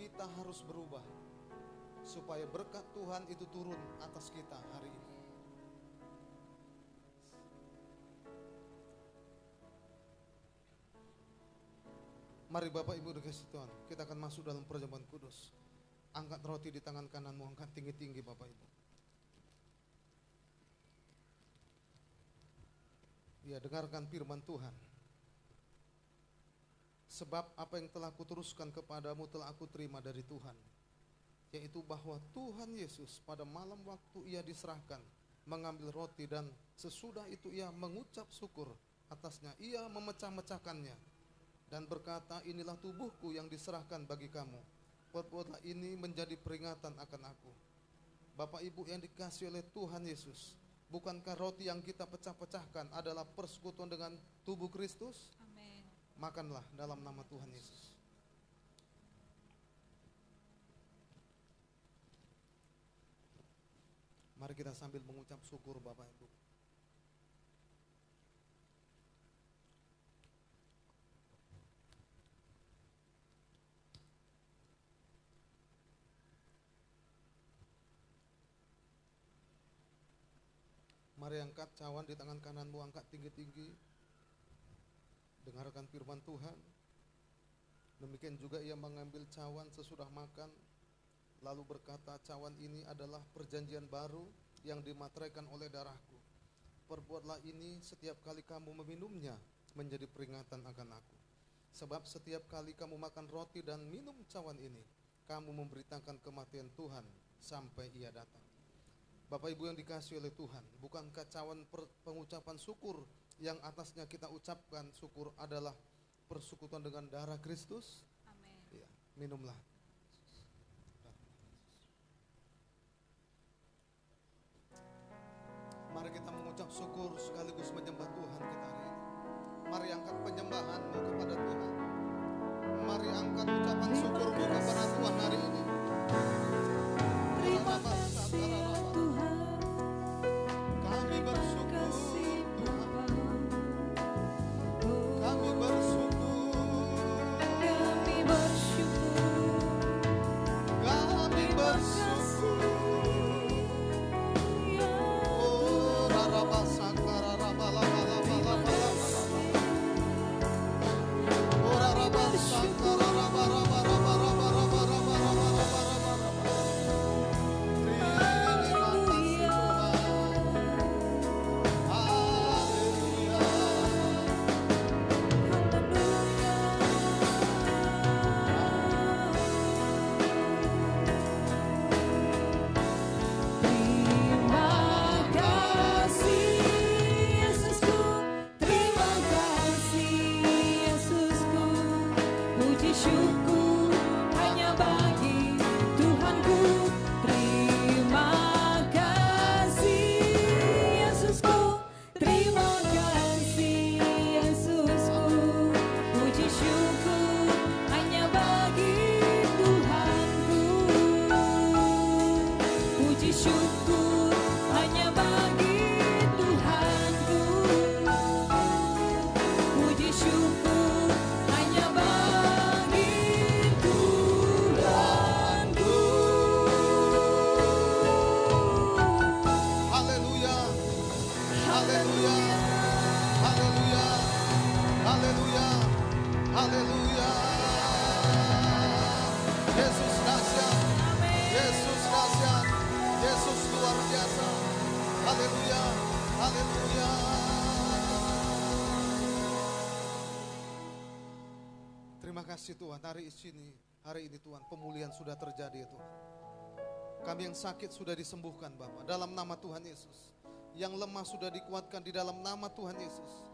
kita harus berubah, supaya berkat Tuhan itu turun atas kita hari ini. Mari Bapak Ibu dikasih Tuhan, kita akan masuk dalam perjamuan kudus. Angkat roti di tangan kananmu, angkat tinggi-tinggi Bapak Ibu. Ya, dengarkan firman Tuhan. Sebab apa yang telah kuteruskan kepadamu telah aku terima dari Tuhan, yaitu bahwa Tuhan Yesus pada malam waktu ia diserahkan mengambil roti, dan sesudah itu ia mengucap syukur atasnya, ia memecah-mecahkannya dan berkata, inilah tubuhku yang diserahkan bagi kamu, perbuatlah ini menjadi peringatan akan aku. Bapak Ibu yang dikasihi oleh Tuhan Yesus, bukankah roti yang kita pecah-pecahkan adalah persekutuan dengan tubuh Kristus? Amin. Makanlah dalam nama Tuhan Yesus. Mari kita sambil mengucap syukur Bapak Ibu. Mari angkat cawan di tangan kananmu, angkat tinggi-tinggi. Dengarkan firman Tuhan. Demikian juga ia mengambil cawan sesudah makan, lalu berkata, cawan ini adalah perjanjian baru yang dimateraikan oleh darahku. Perbuatlah ini setiap kali kamu meminumnya menjadi peringatan akan aku. Sebab setiap kali kamu makan roti dan minum cawan ini, kamu memberitakan kematian Tuhan sampai ia datang. Bapak Ibu yang dikasihi oleh Tuhan, bukankah cawan pengucapan syukur yang atasnya kita ucapkan syukur adalah persekutuan dengan darah Kristus? Amin. Ya, minumlah. Mari kita mengucap syukur sekaligus menyembah Tuhan kita hari ini. Mari angkat penyembahanmu kepada Tuhan. Mari angkat ucapan syukurmu kepada Tuhan hari ini. Terima kasih ya Tuhan. Kami bersyukur Tuhan. Oh, Kami bersyukur. kami bersyukur. Kami bersyukur. Ya Oh, rarabasaka rarabalabalabalabalabalabala. syukur hanya bagi Tuhanku. Terima kasih Yesusku, terima kasih Yesusku. Puji syukur hanya bagi Tuhanku. Puji syukur hanya bagi Tuhanku. Puji syukur hanya bagi Tuhanku. Haleluya, haleluya, haleluya, haleluya, haleluya. Yesus dahsyat, Yesus dahsyat, Yesus luar biasa. Haleluya, haleluya. Terima kasih Tuhan, hari ini Tuhan pemulihan sudah terjadi ya Tuhan. Kami yang sakit sudah disembuhkan Bapa dalam nama Tuhan Yesus. Yang lemah sudah dikuatkan di dalam nama Tuhan Yesus.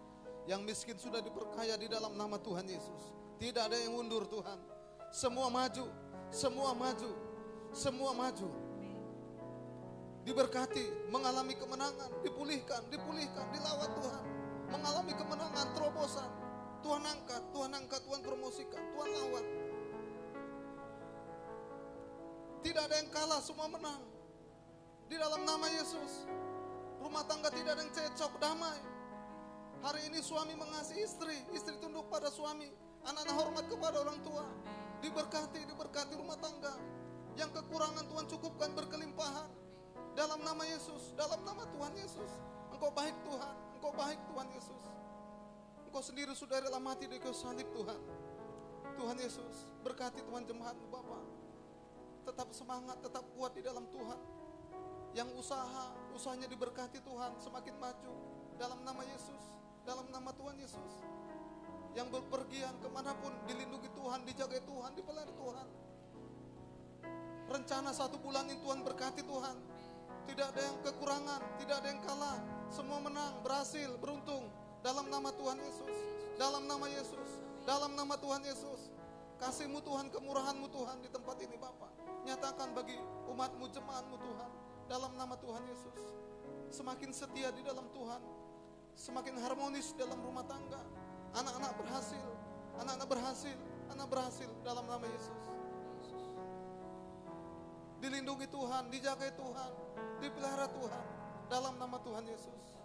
Yang miskin sudah diperkaya di dalam nama Tuhan Yesus. Tidak ada yang mundur Tuhan. Semua maju, semua maju, semua maju. Diberkati, mengalami kemenangan, dipulihkan, dilawan Tuhan. Mengalami kemenangan, terobosan. Tuhan angkat, Tuhan promosikan, Tuhan lawan. Tidak ada yang kalah, semua menang. Di dalam nama Yesus. Rumah tangga tidak ada yang cecok, damai. Hari ini suami mengasihi istri, istri tunduk pada suami, anak-anak hormat kepada orang tua. Diberkati rumah tangga. Yang kekurangan Tuhan cukupkan berkelimpahan. Dalam nama Yesus, dalam nama Tuhan Yesus. Engkau baik Tuhan, Engkau baik Tuhan Yesus. Engkau sendiri sudah rela mati di kayu salib Tuhan. Tuhan Yesus, berkati Tuhan jemaat-Mu Bapa. Tetap semangat, tetap kuat di dalam Tuhan. Yang usahanya diberkati Tuhan, semakin maju. Dalam nama Yesus, dalam nama Tuhan Yesus. Yang berpergian kemanapun, dilindungi Tuhan, dijaga Tuhan, dipelihara Tuhan. Rencana 1 bulan ini Tuhan berkati Tuhan. Tidak ada yang kekurangan, tidak ada yang kalah. Semua menang, berhasil, beruntung. Dalam nama Tuhan Yesus, dalam nama Yesus, dalam nama Tuhan Yesus. Kasih-Mu Tuhan, kemurahan-Mu Tuhan di tempat ini Bapa. Nyatakan bagi umat-Mu, jemaat-Mu Tuhan. Dalam nama Tuhan Yesus. Semakin setia di dalam Tuhan. Semakin harmonis dalam rumah tangga. Anak-anak berhasil. Anak berhasil dalam nama Yesus. Dilindungi Tuhan, dijaga Tuhan, dipelihara Tuhan. Dalam nama Tuhan Yesus.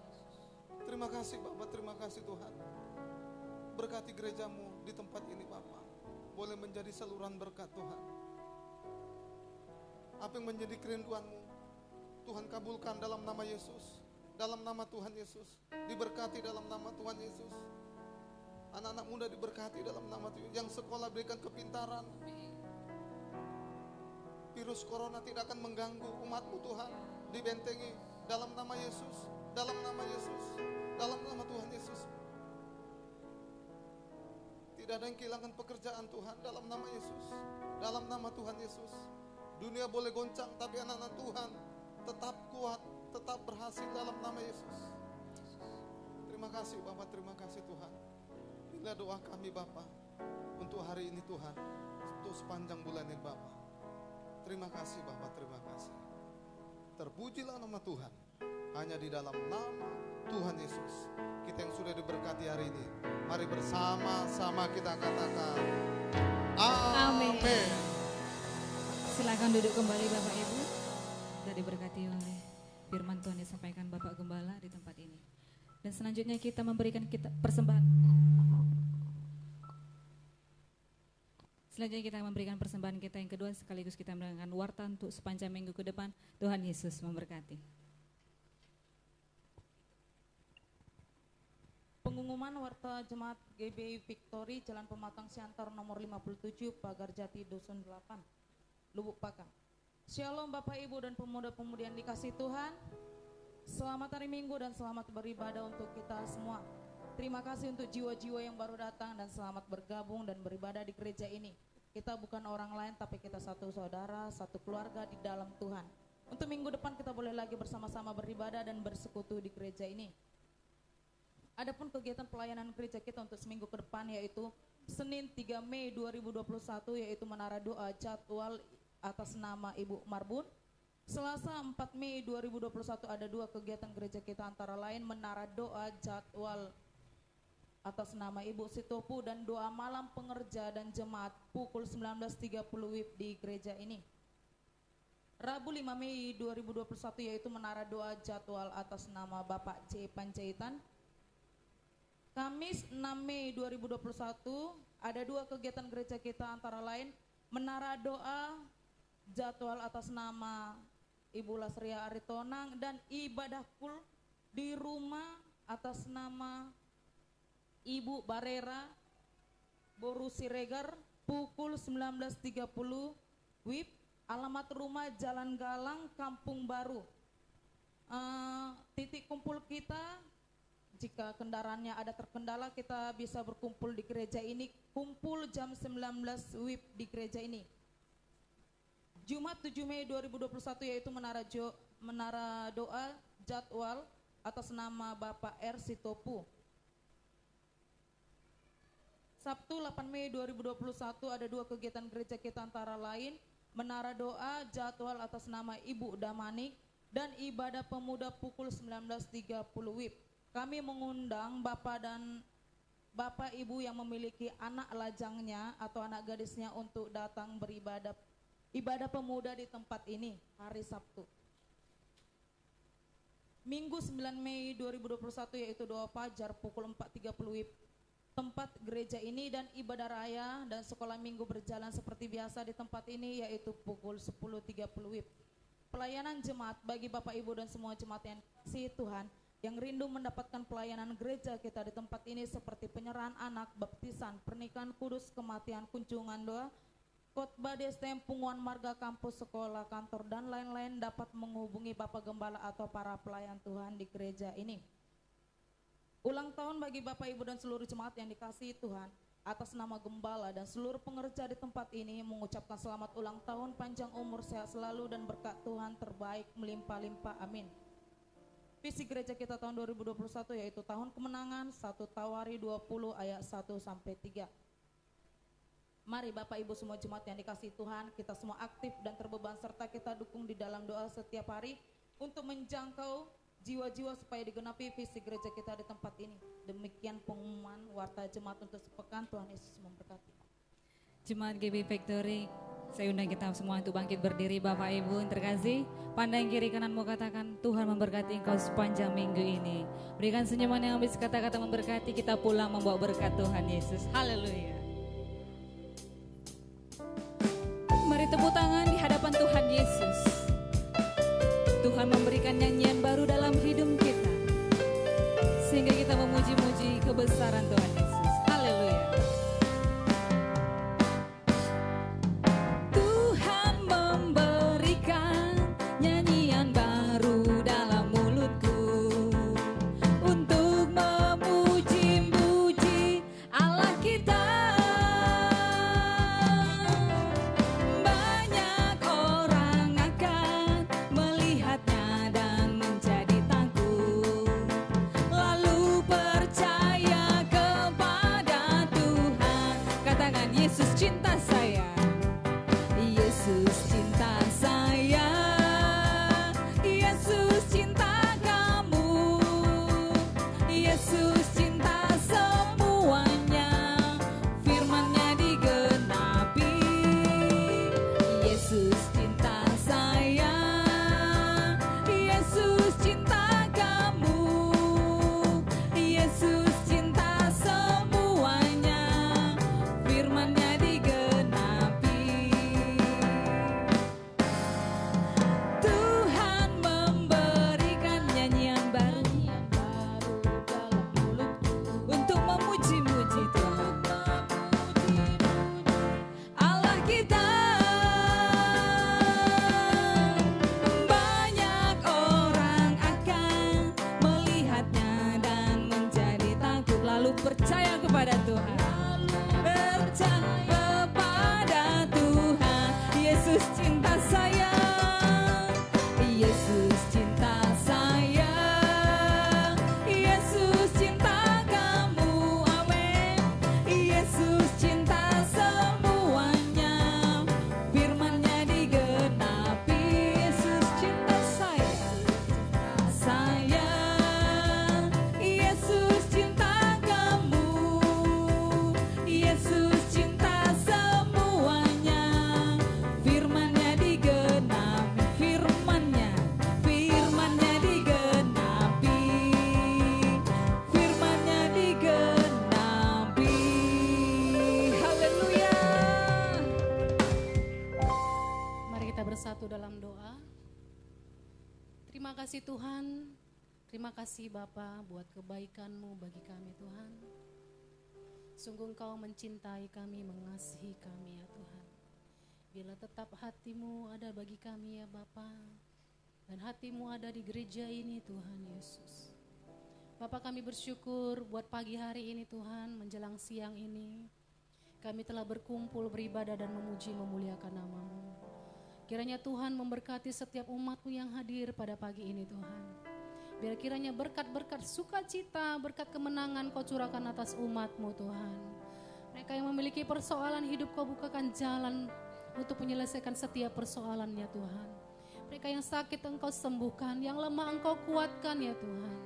Terima kasih Bapak, terima kasih Tuhan. Berkati gereja-Mu di tempat ini Bapak. Boleh menjadi saluran berkat Tuhan. Apa yang menjadi kerinduan-Mu, Tuhan kabulkan dalam nama Yesus. Dalam nama Tuhan Yesus. Diberkati dalam nama Tuhan Yesus. Anak-anak muda diberkati dalam nama Tuhan. Yang sekolah berikan kepintaran. Virus corona tidak akan mengganggu umat-Mu Tuhan. Dibentengi dalam nama Yesus. Dalam nama Yesus. Dalam nama Tuhan Yesus. Tidak ada yang kehilangan pekerjaan Tuhan. Dalam nama Yesus. Dalam nama Tuhan Yesus. Dunia boleh goncang, tapi anak-anak Tuhan tetap kuat, tetap berhasil dalam nama Yesus. Terima kasih Bapak, terima kasih Tuhan. Inilah doa kami Bapak untuk hari ini Tuhan, untuk sepanjang bulan ini Bapak. Terima kasih Bapak, terima kasih. Terpujilah nama Tuhan, hanya di dalam nama Tuhan Yesus. Kita yang sudah diberkati hari ini, mari bersama-sama kita katakan Amin. Silakan duduk kembali Bapak Ibu. Sudah diberkati oleh firman Tuhan yang disampaikan Bapak Gembala di tempat ini. Dan selanjutnya kita memberikan persembahan. Selanjutnya kita memberikan persembahan kita yang kedua, sekaligus kita memberikan warta untuk sepanjang minggu ke depan. Tuhan Yesus memberkati. Pengumuman warta Jemaat GBI Victory Jalan Pematang Siantar nomor 57 Pagar Jati Dusun 8 Lubuk Pakam. Shalom Bapak Ibu dan pemuda-pemudi yang dikasih Tuhan. Selamat hari Minggu dan selamat beribadah untuk kita semua. Terima kasih untuk jiwa-jiwa yang baru datang dan selamat bergabung dan beribadah di gereja ini. Kita bukan orang lain tapi kita satu saudara, satu keluarga di dalam Tuhan. Untuk minggu depan kita boleh lagi bersama-sama beribadah dan bersekutu di gereja ini. Adapun kegiatan pelayanan gereja kita untuk seminggu ke depan yaitu Senin 3 Mei 2021 yaitu menara doa jadwal atas nama Ibu Marbun. Selasa 4 Mei 2021 ada 2 kegiatan gereja kita, antara lain menara doa jadwal atas nama Ibu Sitopu dan doa malam pengerja dan jemaat pukul 19.30 WIB di gereja ini. Rabu 5 Mei 2021 yaitu menara doa jadwal atas nama Bapak J. Panjaitan. Kamis 6 Mei 2021 ada 2 kegiatan gereja kita, antara lain menara doa jadwal atas nama Ibu Lasria Aritonang dan ibadah kul di rumah atas nama Ibu Barera Boru Siregar pukul 19.30 WIB. Alamat rumah Jalan Galang, Kampung Baru. Titik kumpul kita, jika kendaraannya ada terkendala, kita bisa berkumpul di gereja ini. Kumpul jam 19 WIB di gereja ini. Jumat 7 Mei 2021 yaitu menara doa jadwal atas nama Bapak R. Sitopu. Sabtu 8 Mei 2021 ada 2 kegiatan gereja kita, antara lain menara doa jadwal atas nama Ibu Damanik dan ibadah pemuda pukul 19.30 WIB. Kami mengundang Bapak Ibu yang memiliki anak lajangnya atau anak gadisnya untuk datang beribadah ibadah pemuda di tempat ini hari Sabtu. Minggu 9 Mei 2021 yaitu doa fajar pukul 4.30 WIB. Tempat gereja ini dan ibadah raya dan sekolah minggu berjalan seperti biasa di tempat ini yaitu pukul 10.30 WIB. Pelayanan jemaat bagi Bapak Ibu dan semua jemaat yang kasih Tuhan yang rindu mendapatkan pelayanan gereja kita di tempat ini seperti penyerahan anak, baptisan, pernikahan kudus, kematian, kunjungan doa, khotbah DSTM, pengumuman marga, kampus, sekolah, kantor dan lain-lain dapat menghubungi Bapak Gembala atau para pelayan Tuhan di gereja ini. Ulang tahun bagi Bapak Ibu dan seluruh jemaat yang dikasihi Tuhan, atas nama Gembala dan seluruh pengerja di tempat ini mengucapkan selamat ulang tahun, panjang umur, sehat selalu dan berkat Tuhan terbaik melimpah-limpah, amin. Visi gereja kita tahun 2021 yaitu tahun kemenangan, 1 Tawari 20 ayat 1-3. Mari Bapak Ibu semua jemaat yang dikasihi Tuhan, kita semua aktif dan terbeban serta kita dukung di dalam doa setiap hari untuk menjangkau jiwa-jiwa supaya digenapi visi gereja kita di tempat ini. Demikian pengumuman warta jemaat untuk sepekan. Tuhan Yesus memberkati. Jemaat GB Victory, saya undang kita semua untuk bangkit berdiri. Bapak Ibu yang terkasih, pandang kiri kananmu, katakan Tuhan memberkati engkau sepanjang minggu ini. Berikan senyuman yang habis kata-kata memberkati, kita pulang membawa berkat Tuhan Yesus. Haleluya. Mari tepuk tangan di hadapan Tuhan Yesus. Tuhan memberikan nyanyian baru dalam hidup kita, sehingga kita memuji-muji kebesaran Tuhan Yesus. Haleluya. Tuhan memberikan nyanyian baru dalam mulutku untuk memuji-muji Allah kita. Banyak orang akan melihatnya dan menjadi takut, lalu percaya kepada Tuhan. Katakan Yesus cinta saya, Yesus cinta saya, Yesus cinta kamu, Yesus cinta semuanya, firman-Nya digenapi. Yesus cinta saya, Yesus cinta kamu, Yesus cinta semuanya, firman-Nya digenapi. bersatu dalam doa. Terima kasih Tuhan, terima kasih Bapa buat kebaikan-Mu bagi kami Tuhan. Sungguh Engkau mencintai kami, mengasihi kami ya Tuhan. Bila tetap hati-Mu ada bagi kami ya Bapa, dan hati-Mu ada di gereja ini Tuhan Yesus. Bapa, kami bersyukur buat pagi hari ini Tuhan, menjelang siang ini. Kami telah berkumpul beribadah dan memuji memuliakan nama-Mu. Kiranya Tuhan memberkati setiap umat-Mu yang hadir pada pagi ini Tuhan. Biar kiranya berkat-berkat sukacita, berkat kemenangan Kau curahkan atas umat-Mu Tuhan. Mereka yang memiliki persoalan hidup Kau bukakan jalan untuk menyelesaikan setiap persoalannya Tuhan. Mereka yang sakit Engkau sembuhkan, yang lemah Engkau kuatkan ya Tuhan.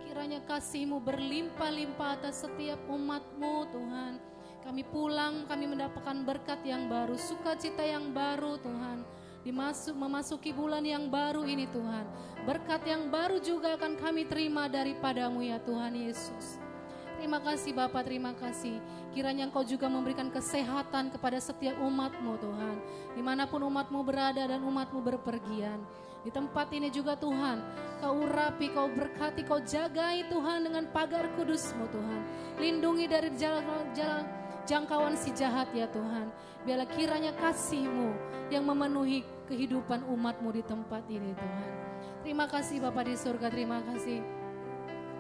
Kiranya kasih-Mu berlimpah-limpah atas setiap umat-Mu Tuhan. Kami pulang, kami mendapatkan berkat yang baru, sukacita yang baru Tuhan. Memasuki bulan yang baru ini Tuhan. Berkat yang baru juga akan kami terima daripada-Mu ya Tuhan Yesus. Terima kasih Bapa, terima kasih. Kiranya Engkau juga memberikan kesehatan kepada setiap umat-Mu Tuhan. Dimanapun umat-Mu berada dan umat-Mu berpergian. Di tempat ini juga Tuhan, Kau urapi, Kau berkati, Kau jagai Tuhan dengan pagar kudus-Mu Tuhan. Lindungi dari jangkauan si jahat ya Tuhan. Biarlah kiranya kasih-Mu yang memenuhi kehidupan umat-Mu di tempat ini Tuhan. Terima kasih Bapa di surga, terima kasih.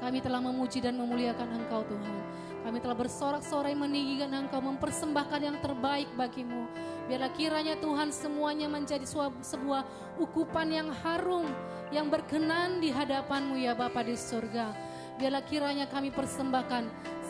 Kami telah memuji dan memuliakan Engkau Tuhan. Kami telah bersorak-sorai meninggikan Engkau, mempersembahkan yang terbaik bagi-Mu. Biarlah kiranya Tuhan semuanya menjadi sebuah ukupan yang harum, yang berkenan di hadapan-Mu ya Bapa di surga. Biarlah kiranya kami persembahkan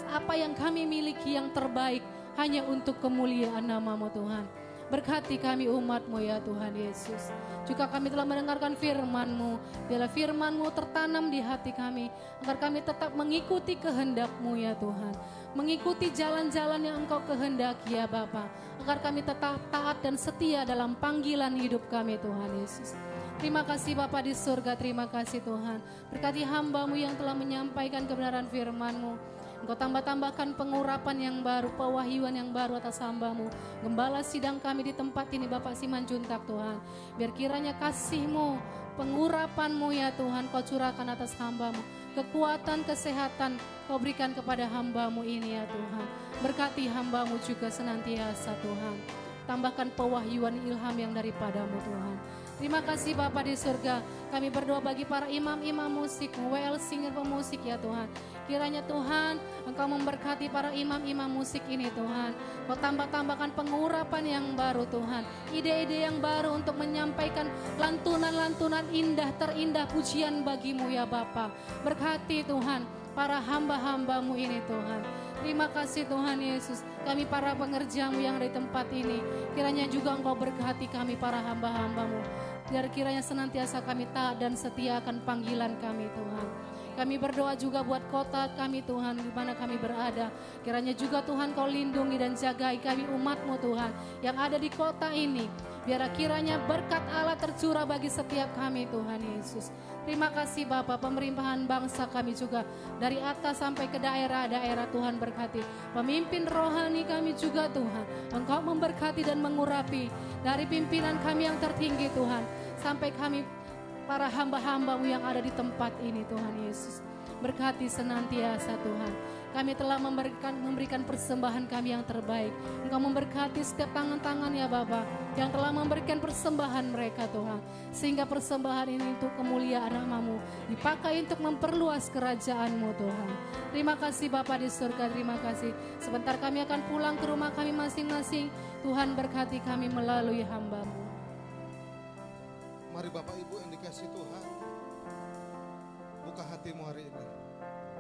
apa yang kami miliki yang terbaik hanya untuk kemuliaan nama-Mu Tuhan. Berkati kami umat-Mu ya Tuhan Yesus. Juga kami telah mendengarkan firman-Mu. Biarlah firman-Mu tertanam di hati kami, agar kami tetap mengikuti kehendak-Mu ya Tuhan. Mengikuti jalan-jalan yang Engkau kehendaki ya Bapa. Agar kami tetap taat dan setia dalam panggilan hidup kami Tuhan Yesus. Terima kasih Bapa di surga, terima kasih Tuhan. Berkati hamba-Mu yang telah menyampaikan kebenaran firman-Mu. Engkau tambah-tambahkan pengurapan yang baru, pewahyuan yang baru atas hamba-Mu. Gembala sidang kami di tempat ini Bapak Simanjuntak Tuhan. Biar kiranya kasih-Mu, pengurapan-Mu ya Tuhan Kau curahkan atas hamba-Mu. Kekuatan, kesehatan Kau berikan kepada hamba-Mu ini ya Tuhan. Berkati hamba-Mu juga senantiasa Tuhan. Tambahkan pewahyuan ilham yang daripada-Mu Tuhan. Terima kasih Bapa di surga. Kami berdoa bagi para imam-imam musik, WL singer pemusik ya Tuhan. Kiranya Tuhan Engkau memberkati para imam-imam musik ini Tuhan. Kau tambah-tambahkan pengurapan yang baru Tuhan. Ide-ide yang baru untuk menyampaikan lantunan-lantunan indah terindah pujian bagi-Mu ya Bapa. Berkati Tuhan para hamba-hamba-Mu ini Tuhan. Terima kasih Tuhan Yesus. Kami para pengerja-Mu yang ada di tempat ini. Kiranya juga Engkau berkati kami para hamba-hamba-Mu. Biar kiranya senantiasa kami taat dan setia akan panggilan kami Tuhan. Kami berdoa juga buat kota kami Tuhan, di mana kami berada. Kiranya juga Tuhan Kau lindungi dan jagai kami umat-Mu Tuhan yang ada di kota ini. Biar kiranya berkat Allah tercurah bagi setiap kami Tuhan Yesus. Terima kasih Bapa, pemerintahan bangsa kami juga dari atas sampai ke daerah-daerah Tuhan berkati. Pemimpin rohani kami juga Tuhan, Engkau memberkati dan mengurapi dari pimpinan kami yang tertinggi Tuhan, sampai kami para hamba-hamba-Mu yang ada di tempat ini Tuhan Yesus. Berkati senantiasa Tuhan. Kami telah memberikan persembahan kami yang terbaik. Engkau memberkati setiap tangan-tangan ya Bapa yang telah memberikan persembahan mereka Tuhan. Sehingga persembahan ini untuk kemuliaan nama-Mu dipakai untuk memperluas kerajaan-Mu Tuhan. Terima kasih Bapa di surga, terima kasih. Sebentar kami akan pulang ke rumah kami masing-masing. Tuhan berkati kami melalui hamba-Mu. Mari Bapak Ibu yang dikasihi Tuhan, buka hatimu hari ini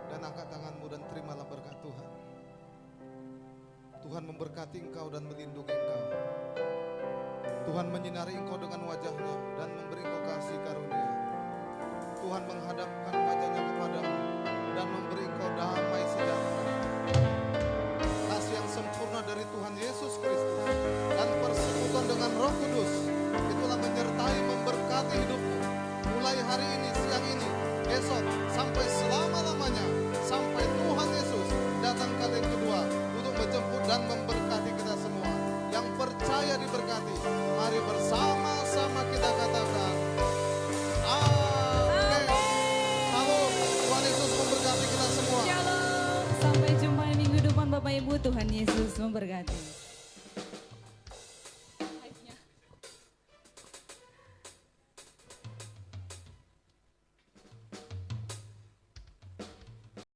dan angkat tanganmu dan terimalah berkat Tuhan. Tuhan memberkati engkau dan melindungi engkau. Tuhan menyinari engkau dengan wajahnya dan memberi engkau kasih karunia. Tuhan menghadapkan wajahnya kepadamu dan memberi engkau damai sejahtera. Kasih yang sempurna dari Tuhan Yesus Kristus dan persekutuan dengan Roh Kudus itulah menyertai memberkati hidupmu mulai hari ini, siang ini, besok sampai selama-lamanya, sampai Tuhan Yesus datang kali kedua untuk menjemput dan memberkati kita semua. Yang percaya diberkati, mari bersama-sama kita Tuhan Yesus memberkati.